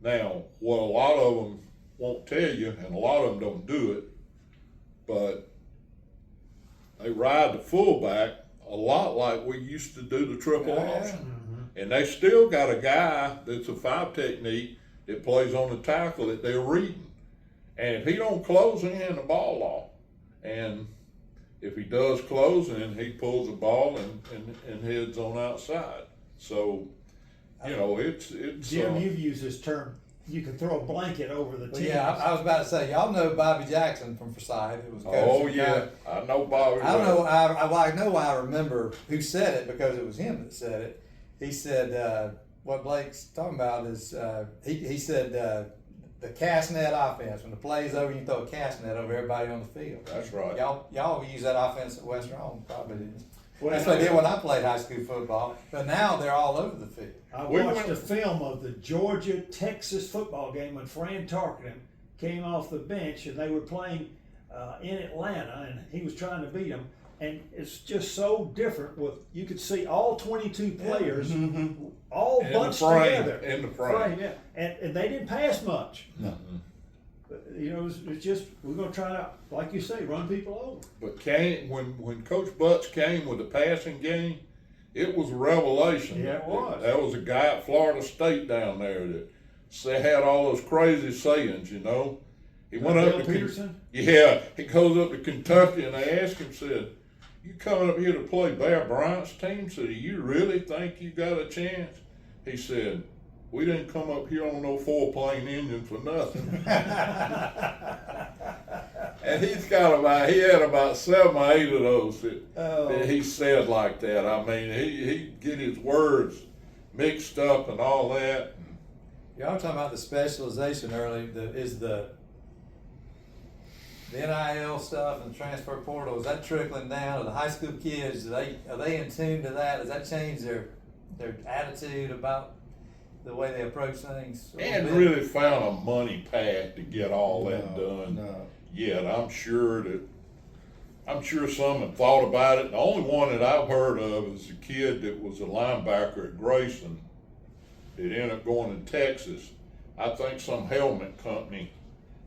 Now, what a lot of them won't tell you, and a lot of them don't do it, but they ride the fullback a lot like we used to do the triple option. And they still got a guy that's a 5 technique that plays on the tackle that they're reading. And if he don't close, he hand the ball off. And if he does close, then he pulls the ball and heads on outside. So, it's Jim, you've used this term, you can throw a blanket over the team. Yeah, I was about to say, y'all know Bobby Jackson from Forsyth. It was I know Bobby. I don't know. I know why I remember who said it, because it was him that said it. He said what Blake's talking about is he said the cast net offense. When the play's over, you throw a cast net over everybody on the field. That's right. Y'all use that offense at West Rome, probably didn't. Well, that's what I did when I played high school football. But now they're all over the field. I watched a film of the Georgia-Texas football game when Fran Tarkenton came off the bench, and they were playing in Atlanta, and he was trying to beat them. And it's just so different. You could see all 22 players all bunched together in the frame. Yeah, and they didn't pass much. No. It's just, we're going to try to, like you say, run people over. But when Coach Butts came with the passing game, it was a revelation. Yeah, it was. There was a guy at Florida State down there that had all those crazy sayings, He went up to Peterson? Yeah, he goes up to Kentucky, and they asked him, said, "You coming up here to play Bear Bryant's team? So do you really think you got a chance?" He said, "We didn't come up here on no 4-plane engine for nothing." And he had about 7 or 8 of those that he said like that. I mean, he'd get his words mixed up and all that. Y'all talking about the specialization early. The NIL stuff and the transfer portal, is that trickling down to the high school kids? Are they in tune to that? Does that change their attitude about the way they approach things? They hadn't really found a money path to get all that done yet. I'm sure some have thought about it. The only one that I've heard of is a kid that was a linebacker at Grayson that ended up going to Texas. I think some helmet company,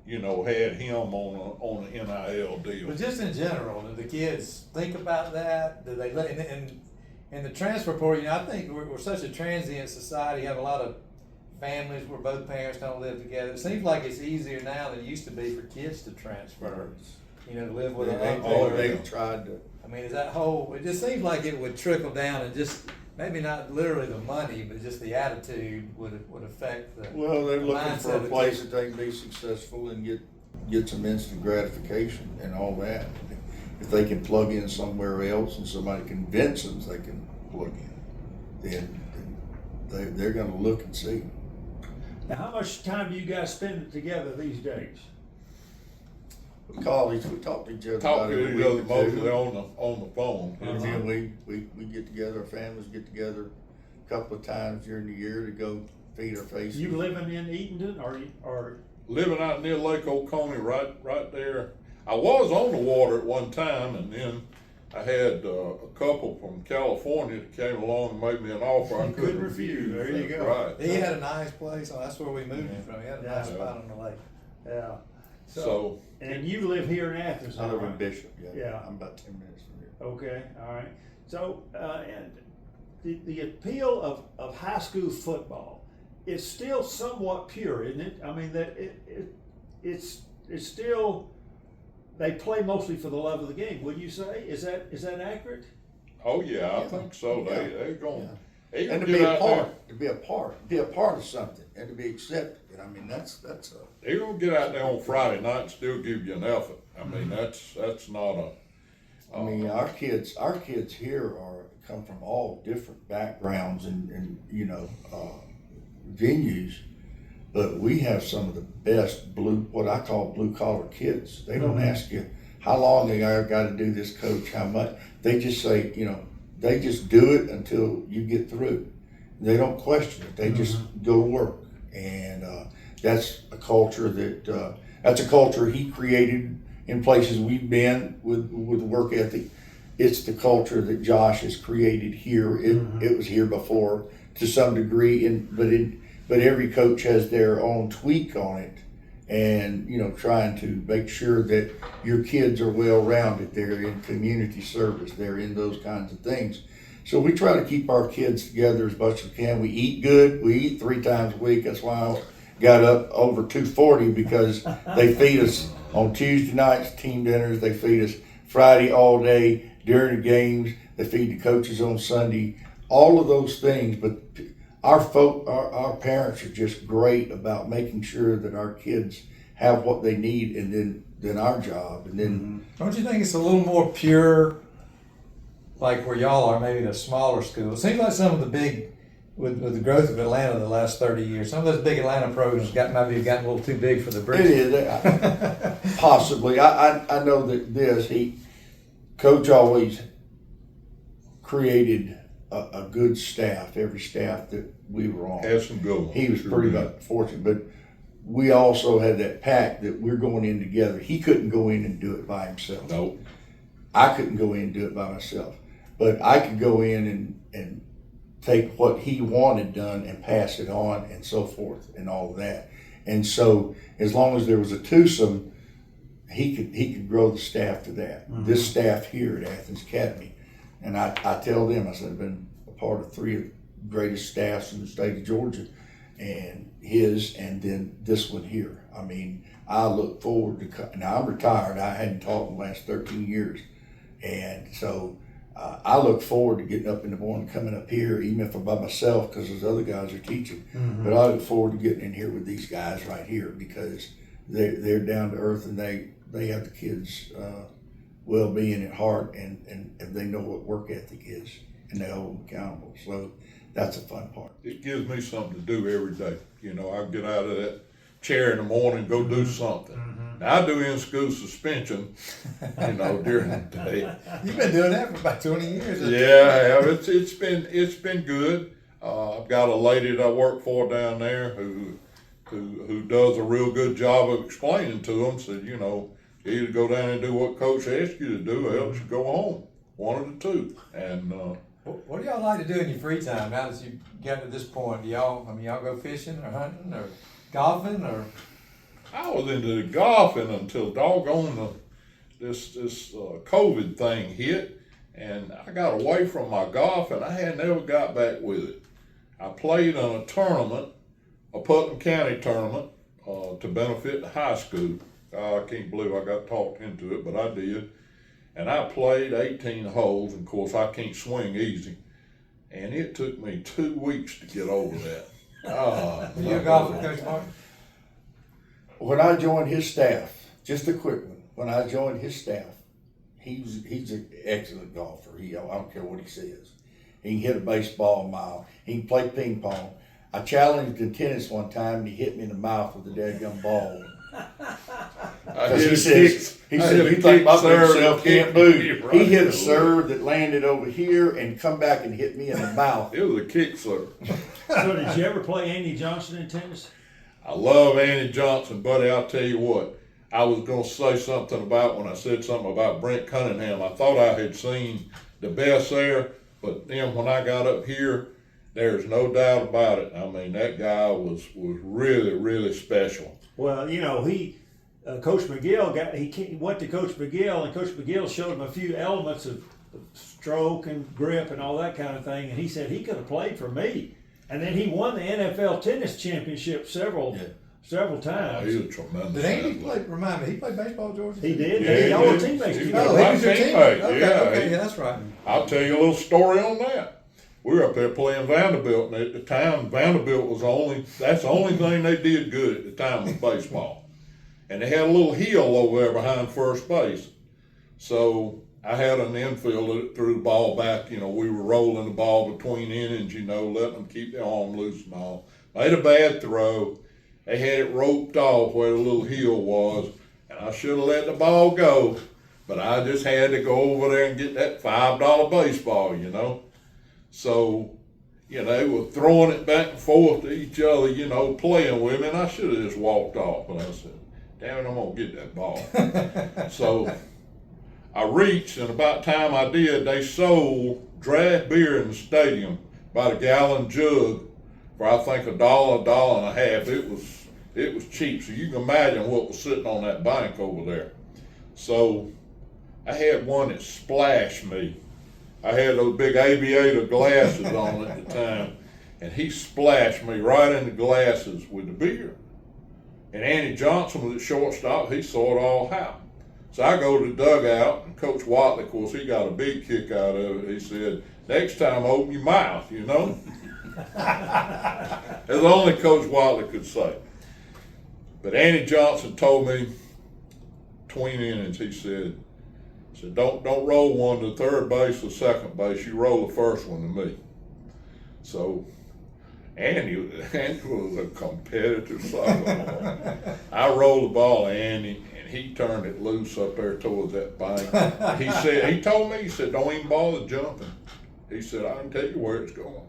had him on an NIL deal. But just in general, do the kids think about that? Do they in the transfer portal, I think we're such a transient society, have a lot of families where both parents don't live together. It seems like it's easier now than it used to be for kids to transfer, to live with an uncle. They tried to. I mean, is that whole, it just seems like it would trickle down and just, maybe not literally the money, but just the attitude would affect the Well, they're looking mindset for a of place kids. that they can be successful and get some instant gratification and all that. If they can plug in somewhere else and somebody convinces them they can plug in, then they're gonna look and see. Now, how much time do you guys spend together these days? College, we talk to each other Talk about to every each other week or mostly two. on the phone. And then we get together, our families get together a couple of times during the year to go feed our faces. You living in Eatonton or Living out near Lake Oconee, right there. I was on the water at one time, and then I had a couple from California that came along and made me an offer I You couldn't refuse. There you That's go. Right. He had a nice place, that's where we moved him from, he had a nice Yeah. spot on the lake. yeah. So And you live here in Athens, I live in right? Bishop, Yeah. I'm about 10 minutes from here. Okay, all right. So, and the appeal of high school football is still somewhat pure, isn't it? I mean, that it's still, they play mostly for the love of the game. Would you say? Is that accurate? oh yeah, I Yeah. think so. Yeah. They're going. Yeah. They And gonna to get be a out there. part, be a part of something, and to be accepted. I mean, that's a. They're gonna get out there on Friday night and still give you an effort. I mean, that's not a. I mean, our kids here come from all different backgrounds and venues, but we have some of the best what I call blue collar kids. They don't ask you how long they got to do this, coach, how much. They just say, they just do it until you get through. They don't question it. They just go to work, and that's a culture he created in places we've been with work ethic. It's the culture that Josh has created here. It was here before to some degree, but every coach has their own tweak on it, and trying to make sure that your kids are well rounded. They're in community service. They're in those kinds of things. So we try to keep our kids together as much as we can. We eat good. We eat 3 times a week. That's why I got up over 240, because they feed us on Tuesday nights, team dinners. They feed us Friday all day during the games. They feed the coaches on Sunday. All of those things. But our parents are just great about making sure that our kids have what they need, and then our job. And then Don't you think it's a little more pure, like where y'all are, maybe the smaller schools? It seems like some of the big, with the growth of Atlanta the last 30 years, some of those big Atlanta programs maybe have gotten a little too big for the it bricks. is possibly. I know that Coach always created a good staff. Every staff that we were on, Had some good ones. he was Sure pretty did. much fortunate. But we also had that pact that we're going in together. He couldn't go in and do it by himself. No. I couldn't go in and do it by myself, but I could go in and take what he wanted done and pass it on and so forth and all of that. And so as long as there was a twosome, he could grow the staff to that. This staff here at Athens Academy. And I tell them, I said, I've been a part of 3 of the greatest staffs in the state of Georgia, and his, and then this one here. I mean, I look forward to, now I'm retired. I hadn't taught in the last 13 years. And so I look forward to getting up in the morning, coming up here, even if I'm by myself, because those other guys are teaching. But I look forward to getting in here with these guys right here, because they're down to earth, and they have the kids' well-being at heart, and they know what work ethic is, and they hold them accountable. So that's a fun part. It gives me something to do every day. I get out of that chair in the morning and go do something. Now, I do in-school suspension, during the day. You've been doing that for about 20 years. Yeah, I have. It's been good. I've got a lady that I work for down there who does a real good job of explaining to them. Said, you either go down and do what coach asked you to do, or else you go home. One of the two. And What do y'all like to do in your free time now that you've gotten to this point? Y'all go fishing or hunting or golfing or? I was into the golfing until doggone this COVID thing hit, And I got away from my golf, and I had never got back with it. I played in a tournament, a Putnam County tournament, to benefit the high school. I can't believe I got talked into it, but I did. And I played 18 holes, and of course I can't swing easy. And it took me 2 weeks to get over that. Are you a golfer, Coach Martin? When I joined his staff, just a quick one, when I joined his staff, he's an excellent golfer. I don't care what he says. He can hit a baseball a mile. He can play ping pong. I challenged him in tennis one time, and he hit me in the mouth with a dadgum ball. He says, you think my big self can't move. He hit a serve that landed over here and come back and hit me in the mouth. It was a kick serve. So did you ever play Andy Johnson in tennis? I love Andy Johnson, buddy. I'll tell you what. I was going to say something about when I said something about Brent Cunningham. I thought I had seen the best there, but then when I got up here, there's no doubt about it. I mean, that guy was really, really special. Well, you know, Coach McGill he went to Coach McGill, and Coach McGill showed him a few elements of stroke and grip and all that kind of thing, and he said he could have played for me. And then he won the NFL tennis championship several times. He was a tremendous Did Andy athlete. play? Remind me, he played baseball at Georgia. He did. Yeah, Y'all were he teammates. was. Oh, My he was your teammate, teammate. Okay, yeah. okay, yeah, that's right. I'll tell you a little story on that. We were up there playing Vanderbilt, and at the time, Vanderbilt was that's the only thing they did good at the time was baseball. And they had a little hill over there behind first base. So I had an infielder that threw the ball back. You know, we were rolling the ball between innings, you know, letting them keep their arm loose and all. Made a bad throw. They had it roped off where the little hill was, and I should have let the ball go, but I just had to go over there and get that $5 baseball, you know. So, you know, they were throwing it back and forth to each other, you know, playing with me, and I should have just walked off. But I said, damn it, I'm going to get that ball. So I reached, and about the time I did, they sold draft beer in the stadium by the gallon jug for I think $1, $1.50. It was cheap, so you can imagine what was sitting on that bank over there. So I had one that splashed me. I had those big aviator glasses on at the time, and he splashed me right in the glasses with the beer. And Andy Johnson was at shortstop. He saw it all happen. So I go to the dugout, and Coach Watley, of course, he got a big kick out of it. He said, next time open your mouth, you know. As only Coach Watley could say. But Andy Johnson told me between innings, he said, don't roll one to third base or second base. You roll the first one to me. So Andy was a competitive sophomore. I rolled the ball to Andy, and he turned it loose up there towards that bank. He told me, don't even bother jumping. He said, I can tell you where it's going.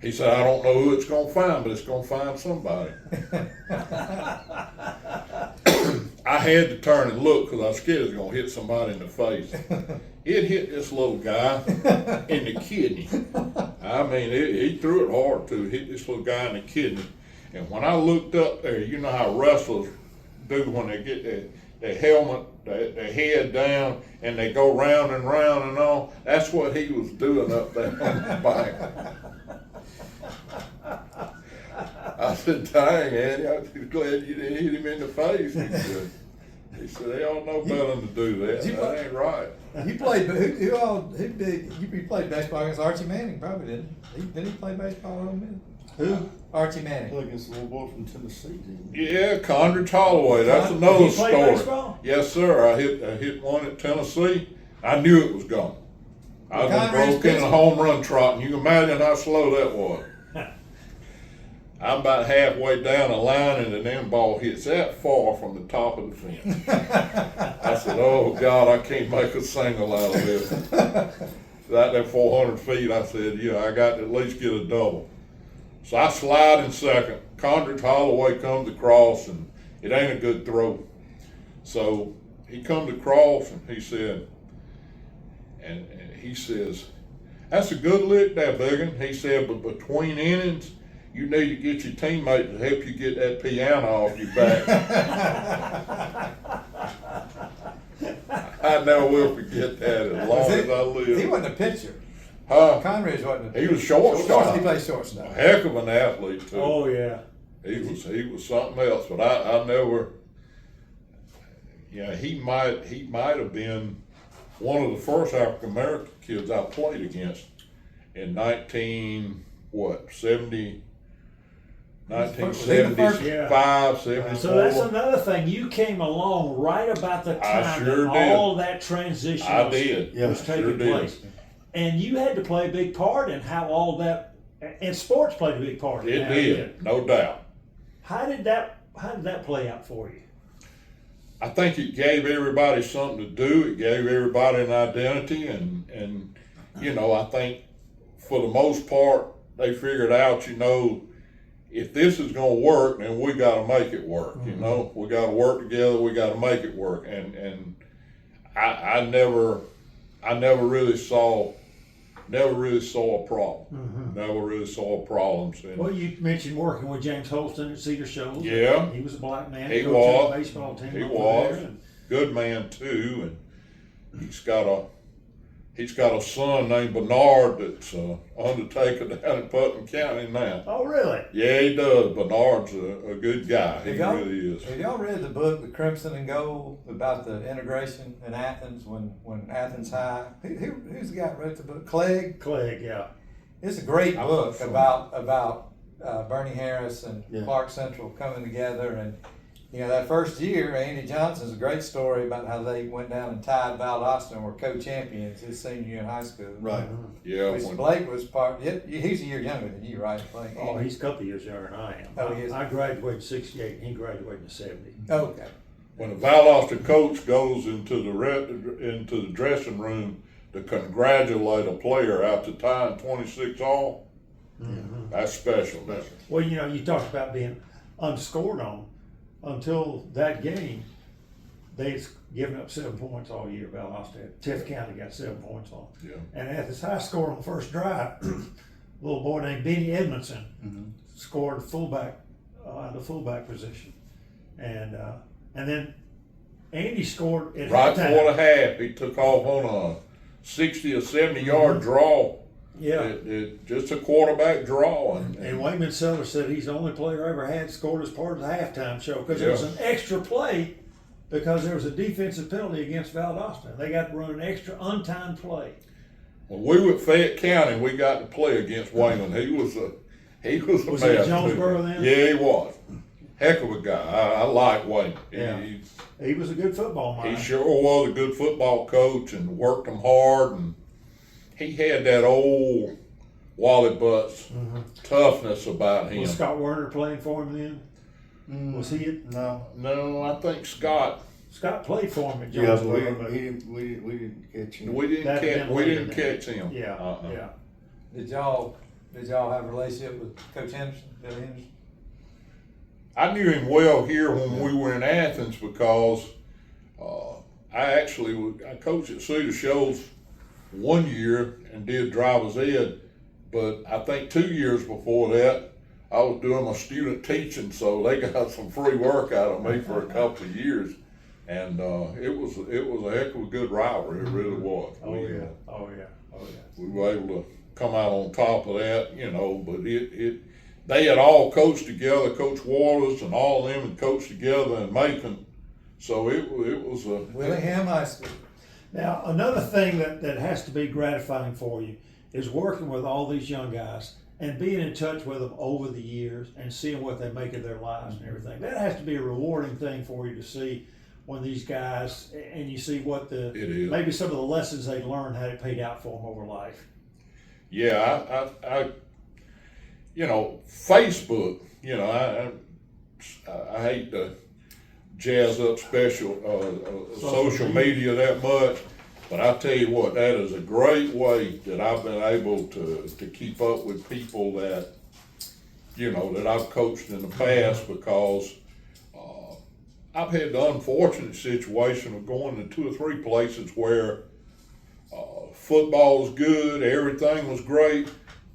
He said, I don't know who it's going to find, but it's going to find somebody. I had to turn and look because I was scared it was going to hit somebody in the face. It hit this little guy in the kidney. I mean, he threw it hard too. It hit this little guy in the kidney. And when I looked up there, you know how wrestlers do when they get their helmet, their head down, and they go round and round and all. That's what he was doing up there on the bank. I said, dang, Andy, I'm glad you didn't hit him in the face. He said, they all know better than to do that. That ain't right. You played, you played baseball against Archie Manning, probably, didn't he? Didn't he play baseball a little bit? Who? Archie Manning. Against the little boy from Tennessee, didn't he? Yeah, Condredge Holloway. That's another He played story. baseball? Yes, sir. I hit one at Tennessee. I knew it was gone. I was broke in a home run trot, and you can imagine how slow that was. I'm about halfway down the line, and the damn ball hits that far from the top of the fence. I said, oh, God, I can't make a single out of this. Out there 400 feet, I said, yeah, I got to at least get a double. So I slide in second. Condredge Holloway comes across, and it ain't a good throw. So he comes across, and he said, and he says, that's a good lick there, Biggin. He said, but between innings, you need to get your teammate to help you get that piano off your back. I never will forget that as long as I live. He wasn't a pitcher. Huh? Conridge wasn't a He pitcher. was shortstop. He played A shortstop. heck of an athlete too. Oh, yeah. He was something else, but I never. Yeah, he might have been one of the first African American kids I played against in 1975, 74. So that's another thing. You came along right about the I time sure that did. all that transition I did. was taking Sure did. place. And you had to play a big part in how all that, and sports played a big part in It how did, no doubt. How did that play out for you? I think it gave everybody something to do. It gave everybody an identity, and you know, I think for the most part they figured out, you know, if this is going to work, then we got to make it work. You know, we got to work together. We got to make it work. And I never really saw a problem. Never really saw problems. And Well, you mentioned working with James Holston at Cedar Shoals. Yeah. He was a black man. He coaching was. the baseball team. He over was. there, and good man too, and he's got a son named Bernard that's undertaker down in Putnam County now. Oh, really? Yeah, he does. Bernard's a good guy. He really is. Have y'all read the book, The Crimson and Gold, about the integration in Athens when Athens High? Who's the guy that wrote the book? Clegg? Clegg, yeah. It's a great book about Bernie Harris and Yeah. Clark Central coming together, and you know that first year, Andy Johnson's a great story about how they went down and tied Valdosta and were co-champions his senior year in high school. Right. Yeah, Which when, Blake was part. He's a year younger than you, right, Blake? Oh, he's a couple of years younger than I am. Oh, he is? I graduated in '68, and he graduated in '70. Okay. when a Valdosta coach goes into the dressing room to congratulate a player after tying 26 all, that's special. Well, you know, you talked about being unscored on. Until that game, they'd given up 7 points all year. Valdosta, Tiff County got 7 points on. Yeah. And Athens High scored on the first drive. A little boy named Benny Edmondson scored fullback, the fullback position, and then Andy scored at Right halftime. before the half, he took off on a 60 or 70 yard draw. Yeah. It just a quarterback draw. And Wayman Seller said he's the only player ever had scored as part of the halftime show because it was an extra play because there was a defensive penalty against Valdosta. They got to run an extra untimed play. When we were at Fayette County, we got to play against Wayman. He was a Was he man, at Jonesboro then? Yeah, he was. Heck of a guy. I like Wayman. Yeah. He was a good football mind. He sure was a good football coach and worked them hard, and he had that old Wally Butts toughness about him. Was Scott Werner playing for him then? Was he at, No, I think Scott. Scott played for him at Yeah, but Jonesboro. but we didn't catch him. We didn't That catch. been We later didn't then. catch him. Yeah, yeah. Did y'all have a relationship with Coach Henderson, Billy Henderson? I knew him well here when we were in Athens because I coached at Cedar Shoals 1 year and did driver's ed, but I think 2 years before that I was doing my student teaching, so they got some free work out of me for a couple of years, and it was a heck of a good rivalry. It really was. Oh yeah. Oh yeah. Oh yeah. We were able to come out on top of that, you know, but they had all coached together. Coach Waters and all of them had coached together in Macon, so it was a Willingham High School. Now, another thing that has to be gratifying for you is working with all these young guys and being in touch with them over the years and seeing what they make of their lives and everything. That has to be a rewarding thing for you to see when these guys, and you see what It is. maybe some of the lessons they learned, how it paid out for them over life. Yeah, I you know, Facebook, you know, I hate to jazz up social media that much, but I tell you what, that is a great way that I've been able to keep up with people that, you know, that I've coached in the past, because I've had the unfortunate situation of going to 2 or 3 places where football was good, everything was great,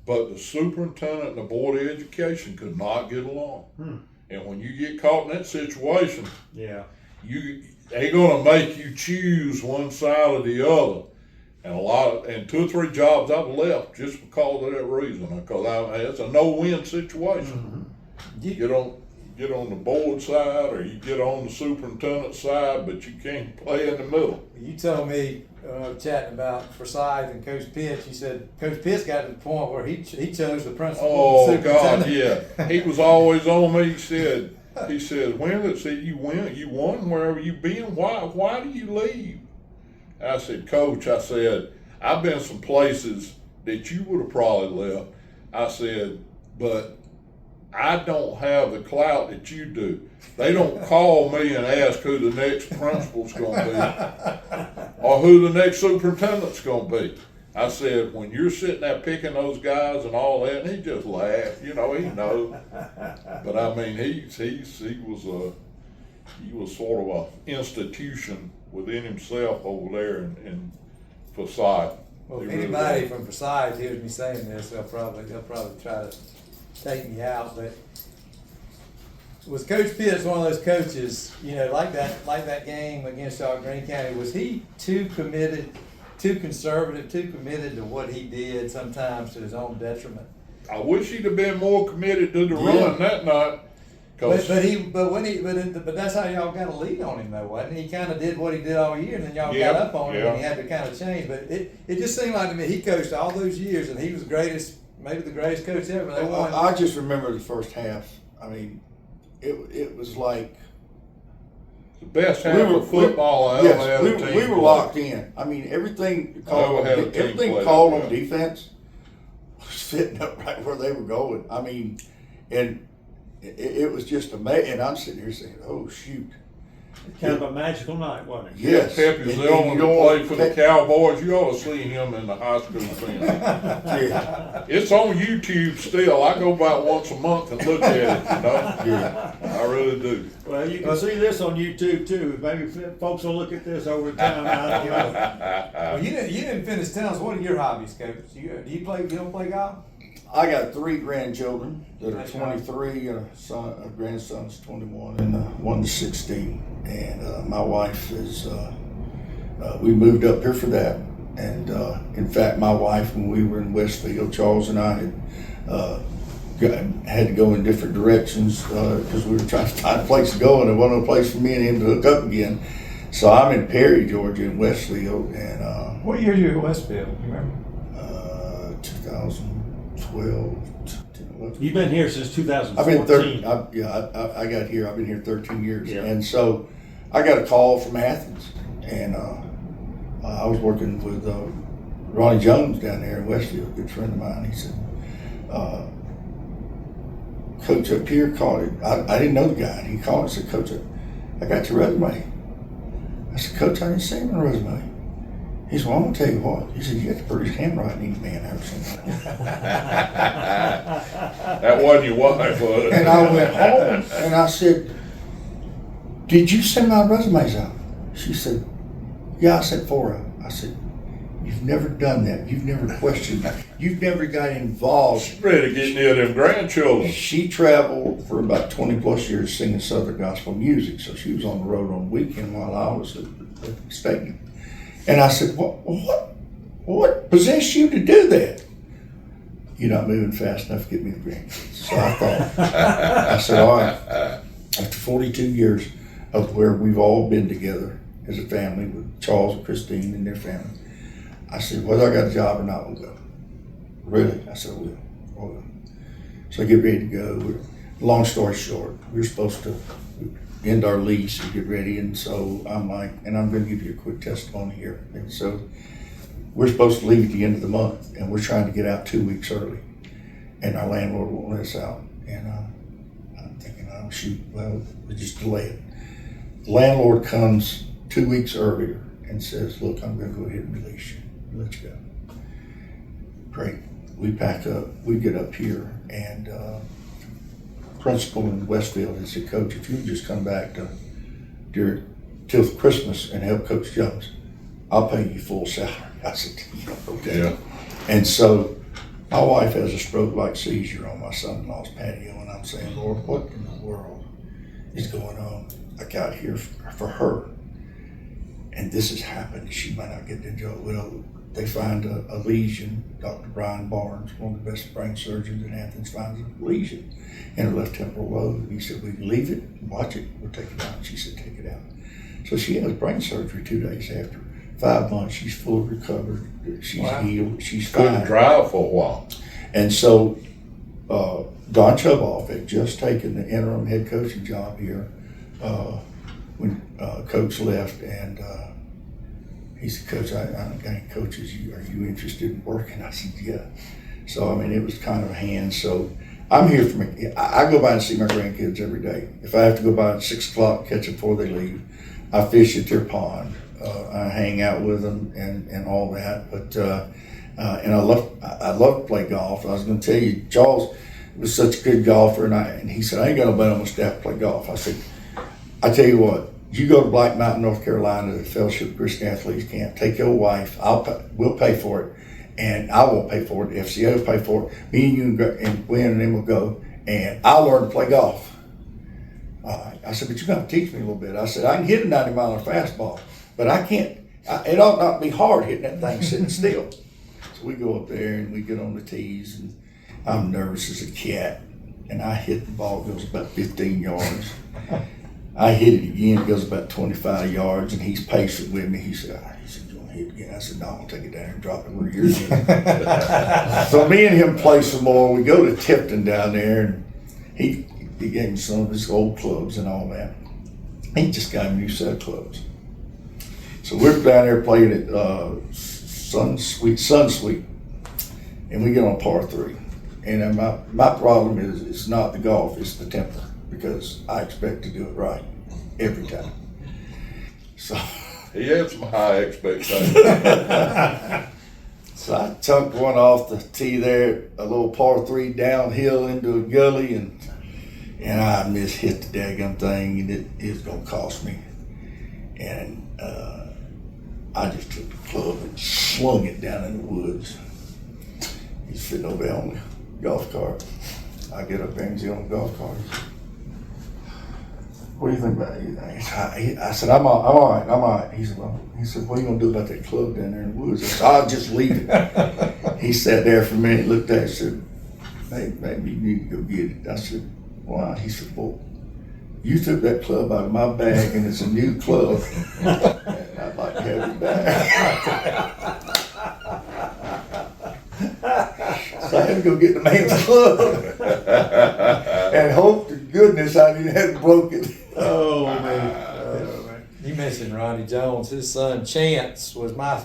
but the superintendent and the board of education could not get along. And when you get caught in that situation, Yeah. they gonna make you choose one side or the other. And 2 or 3 jobs I've left just because of that reason. Because it's a no-win situation. You get on the board side or you get on the superintendent side, but you can't play in the middle. You told me chatting about Forsyth and Coach Pitts. You said Coach Pitts got to the point where he chose the principal. Oh God, yeah. He was always on me. He said, Winslette said, you won wherever you been. Why do you leave? I said, Coach, I've been some places that you would have probably left. I said, but I don't have the clout that you do. They don't call me and ask who the next principal's going to be or who the next superintendent's going to be. I said, when you're sitting there picking those guys and all that, and he just laughed, he knows. But I mean, he was sort of an institution within himself over there in Forsyth. Well, if anybody from Forsyth hears me saying this, they'll probably try to take me out. But was Coach Pitts one of those coaches, like that game against y'all Greene County? Was he too committed, too conservative, too committed to what he did sometimes to his own detriment? I wish he'd have been more committed to the run that night. But that's how y'all got a lead on him though, wasn't he? He kind of did what he did all year, and then y'all got up on him, and he had to kind of change. But it just seemed like to me he coached all those years, and he was maybe the greatest coach ever. I just remember the first half. I mean, it was like the best half of football I ever had a team. We were locked in. I mean, everything called on defense was fitting up right where they were going. I mean, and it was just amazing. And I'm sitting here saying, "Oh shoot!" Kind of a magical night, wasn't it? Yes. Pepe Zellman played for the Cowboys. You ought to see him in the high school film. Yeah. It's on YouTube still. I go about once a month and look at it. Yeah. I really do. Well, you can see this on YouTube too. Maybe folks will look at this over time. I don't know. Well, you didn't finish telling us what are your hobbies, Coach? You don't play golf? I got 3 grandchildren that are 23, a grandson's 21, and one's 16. And my wife is, we moved up here for that. And in fact, my wife, when we were in Westfield, Charles and I had to go in different directions because we were trying to find a place to go, and there wasn't a place for me and him to hook up again. So I'm in Perry, Georgia, in Westfield. And what year are you at Westfield? You remember? 2012. You've been here since 2014. I've been I got here. I've been here 13 years, yeah. And so I got a call from Athens, and I was working with Ronnie Jones down there in Westfield, a good friend of mine. He said, "Coach up here called it." I didn't know the guy. And he called and said, "Coach, I got your resume." I said, "Coach, I didn't see my resume." He said, "Well, I'm gonna tell you what." He said, "You got the prettiest handwriting any man I've ever seen." That wasn't your wife, was it? And I went home and I said, "Did you send my resumes out?" She said, "Yeah, I sent 4 out." I said, "You've never done that. You've never questioned that. You've never got involved." She's ready to get near them grandchildren. She traveled for about 20 plus years singing Southern gospel music, so she was on the road on the weekend while I was at the stadium. And I said, what possessed you to do that? "You're not moving fast enough to get me the grandkids." So I thought, I said, all right, after 42 years of where we've all been together as a family with Charles and Christine and their family, I said, whether I got a job or not, we'll go. Really? I said, I will. So I get ready to go. Long story short, we were supposed to end our lease and get ready, and so I'm like, and I'm going to give you a quick testimony here. And so we're supposed to leave at the end of the month, and we're trying to get out 2 weeks early, and our landlord won't let us out. And I'm thinking, oh shoot, well, we'll just delay it. The landlord comes 2 weeks earlier and says, "Look, I'm going to go ahead and release you. Let you go." Great. We pack up. We get up here, and principal in Westfield and said, "Coach, if you would just come back till Christmas and help Coach Jones, I'll pay you full salary." I said, "Okay." Yeah. And so my wife has a stroke-like seizure on my son-in-law's patio, and I'm saying, "Lord, what in the world is going on?" I got here for her. and this has happened. She might not get the job. Well, they find a lesion. Dr. Brian Barnes, one of the best brain surgeons in Athens, finds a lesion in her left temporal lobe. He said, "We leave it, watch it, we'll take it out." She said, "Take it out." So she has brain surgery 2 days after. 5 months, she's fully recovered. She's healed. She's Couldn't fine. drive for a while. And so Don Chuboff had just taken the interim head coaching job here when Coach left, and he said, "Coach, I don't got any coaches. Are you interested in working?" I said, "Yeah." So I mean, it was kind of a hand. So I'm here for me. I go by and see my grandkids every day. If I have to go by at 6 o'clock, catch them before they leave, I fish at their pond. I hang out with them and all that. But and I love to play golf. I was going to tell you, Charles was such a good golfer, and he said, "I ain't got nobody on my staff to play golf." I said, "I tell you what, you go to Black Mountain, North Carolina, to the Fellowship of Christian Athletes Camp. Take your wife. We'll pay for it, and I won't pay for it. The FCA will pay for it. Me and you and Gwen and them will go, and I'll learn to play golf." I said, "But you're going to teach me a little bit." I said, "I can hit a 90-mile fastball, but I can't. It ought not be hard hitting that thing sitting still." So we go up there and we get on the tees, and I'm nervous as a cat, and I hit the ball. It goes about 15 yards. I hit it again. It goes about 25 yards, and he's pacing with me. He said, "You want to hit it again?" I said, "No, I'm going to take it down and drop it where you're in." So me and him play some more. We go to Tipton down there, and he gave me some of his old clubs and all that. He just got a new set of clubs. So we're down there playing at Sun Sweet, and we get on par 3. And my problem is it's not the golf, it's the temper, because I expect to do it right every time. So He had some high expectations. So I tucked one off the tee there, a little par 3 downhill into a gully, and I hit the daggum thing, and it was gonna cost me. And I just took the club and slung it down in the woods. He's sitting over there on the golf cart. I get up there and he's on the golf cart. "What do you think about it?" I said, I'm all right. He said, "What are you gonna do about that club down there in the woods?" I said, "I'll just leave it." He sat there for a minute, looked at it, and said, maybe you need to go get it. I said, "Why?" He said, "Well, you took that club out of my bag and it's a new club. And I'd like to have it back." So I had to go get the man's club and hope to goodness I didn't have it broken. Oh, man. You mentioned Ronnie Jones. His son Chance was my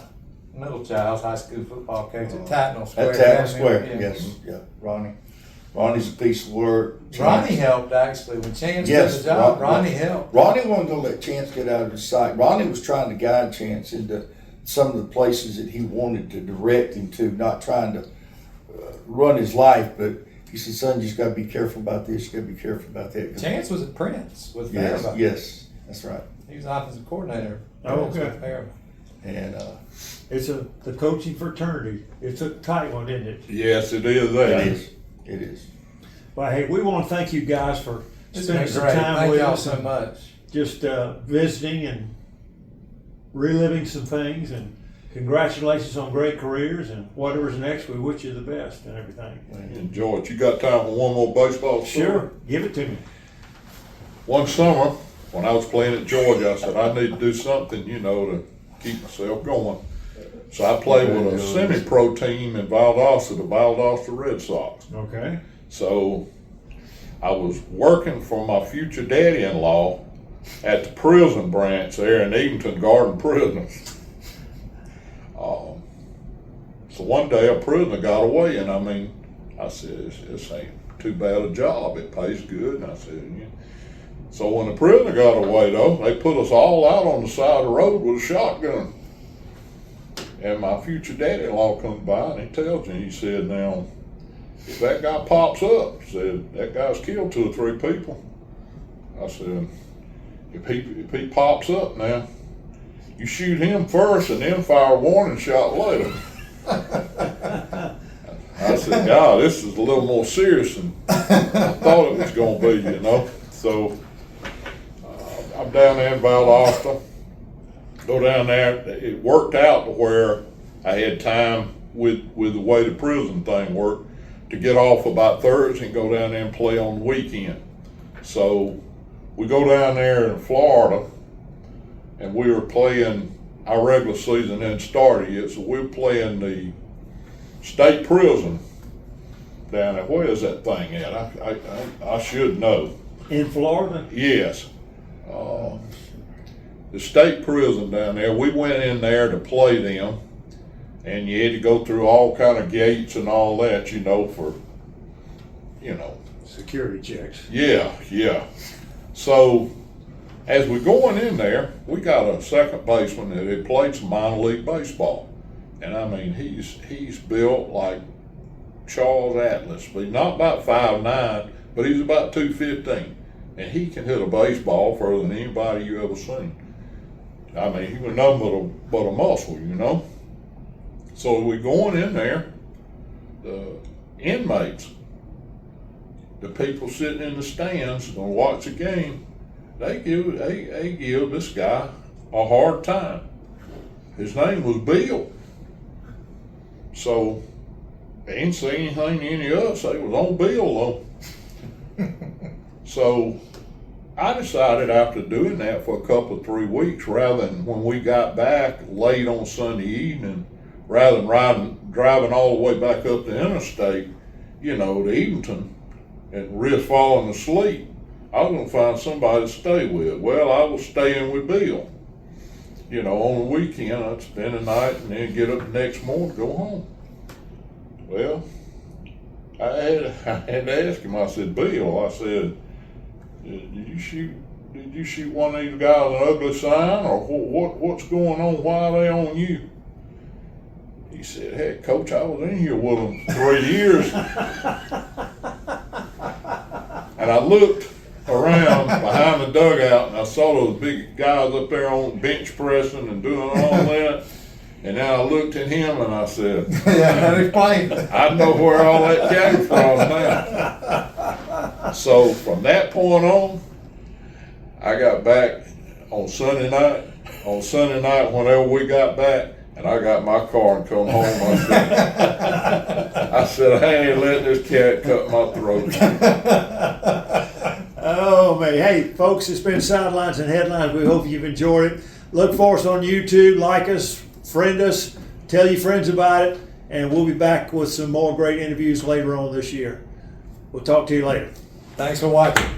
middle child's high school football coach at Tatnall Square. At Tatnall Square, Yeah. yes, yeah, Ronnie. Ronnie's a piece of work. Ronnie helped actually when Chance Yes, took the job. Ron- Ronnie helped. Ronnie wasn't gonna let Chance get out of his sight. Ronnie was trying to guide Chance into some of the places that he wanted to direct him to, not trying to run his life, but he said, "Son, you just gotta be careful about this, you gotta be careful about that." Chance was at Prince with Yes, Faribault. yes, that's right. He was offensive coordinator. Oh, okay. With Faribault. And It's the coaching fraternity. It's a tight one, isn't it? Yes, it is there. it is. Well, hey, we want to thank you guys for It's spending been some great. time Thank with y'all us so and much. just visiting and reliving some things. And congratulations on great careers, and whatever's next, we wish you the best and everything. Enjoy it. You got time for one more baseball story? Sure, give it to me. One summer, when I was playing at Georgia, I said, I need to do something, to keep myself going. So I played with a semi-pro team in Valdosta, the Valdosta Red Sox. Okay. So I was working for my future daddy-in-law at the prison branch there in Edenton Garden Prison. So one day a prisoner got away, and I said, this ain't too bad a job. It pays good. And I said, yeah. So when the prisoner got away, though, they put us all out on the side of the road with a shotgun. And my future daddy-in-law comes by and he tells me, he said, now, if that guy pops up, said, that guy's killed 2 or 3 people. I said, if he pops up now, you shoot him first and then fire a warning shot later. I said, God, this is a little more serious than I thought it was going to be, So I'm down there in Valdosta, go down there. It worked out to where I had time with the way the prison thing worked to get off about Thursday and go down there and play on the weekend. So we go down there in Florida, and we were playing, our regular season hadn't started yet, so we were playing the state prison down there. Where is that thing at? I should know. In Florida? Yes. The state prison down there, we went in there to play them, and you had to go through all kind of gates and all that, you know, for, you know. Security checks. Yeah. So, as we're going in there, we got a second baseman that had played some minor league baseball. And I mean, he's built like Charles Atlas, but not about 5'9", but he's about 215. And he can hit a baseball further than anybody you ever seen. I mean, he was nothing but a muscle, you know. So we're going in there, the inmates, the people sitting in the stands gonna watch the game, they give this guy a hard time. His name was Bill. So they didn't say anything to any of us. They was on Bill though. So I decided after doing that for a couple of 3 weeks, rather than when we got back late on Sunday evening, rather than driving all the way back up the interstate, you know, to Edenton, and risk falling asleep, I was gonna find somebody to stay with. Well, I was staying with Bill. You know, on the weekend, I'd spend the night and then get up the next morning, go home. Well, I had to ask him. I said, Bill, I said, did you shoot one of these guys an ugly sign, or what's going on? Why are they on you? He said, heck, Coach, I was in here with them 3 years. And I looked around behind the dugout, and I saw those big guys up there on bench pressing and doing all that. And then I looked at him and I said, Yeah, explain. I know where all that came from now. So from that point on, I got back on Sunday night. On Sunday night, whenever we got back, and I got my car and come home, I said, I ain't letting this cat cut my throat. Oh man, hey folks, it's been Sidelines and Headlines. We hope you've enjoyed it. Look for us on YouTube, like us, friend us, tell your friends about it, and we'll be back with some more great interviews later on this year. We'll talk to you later. Thanks for watching.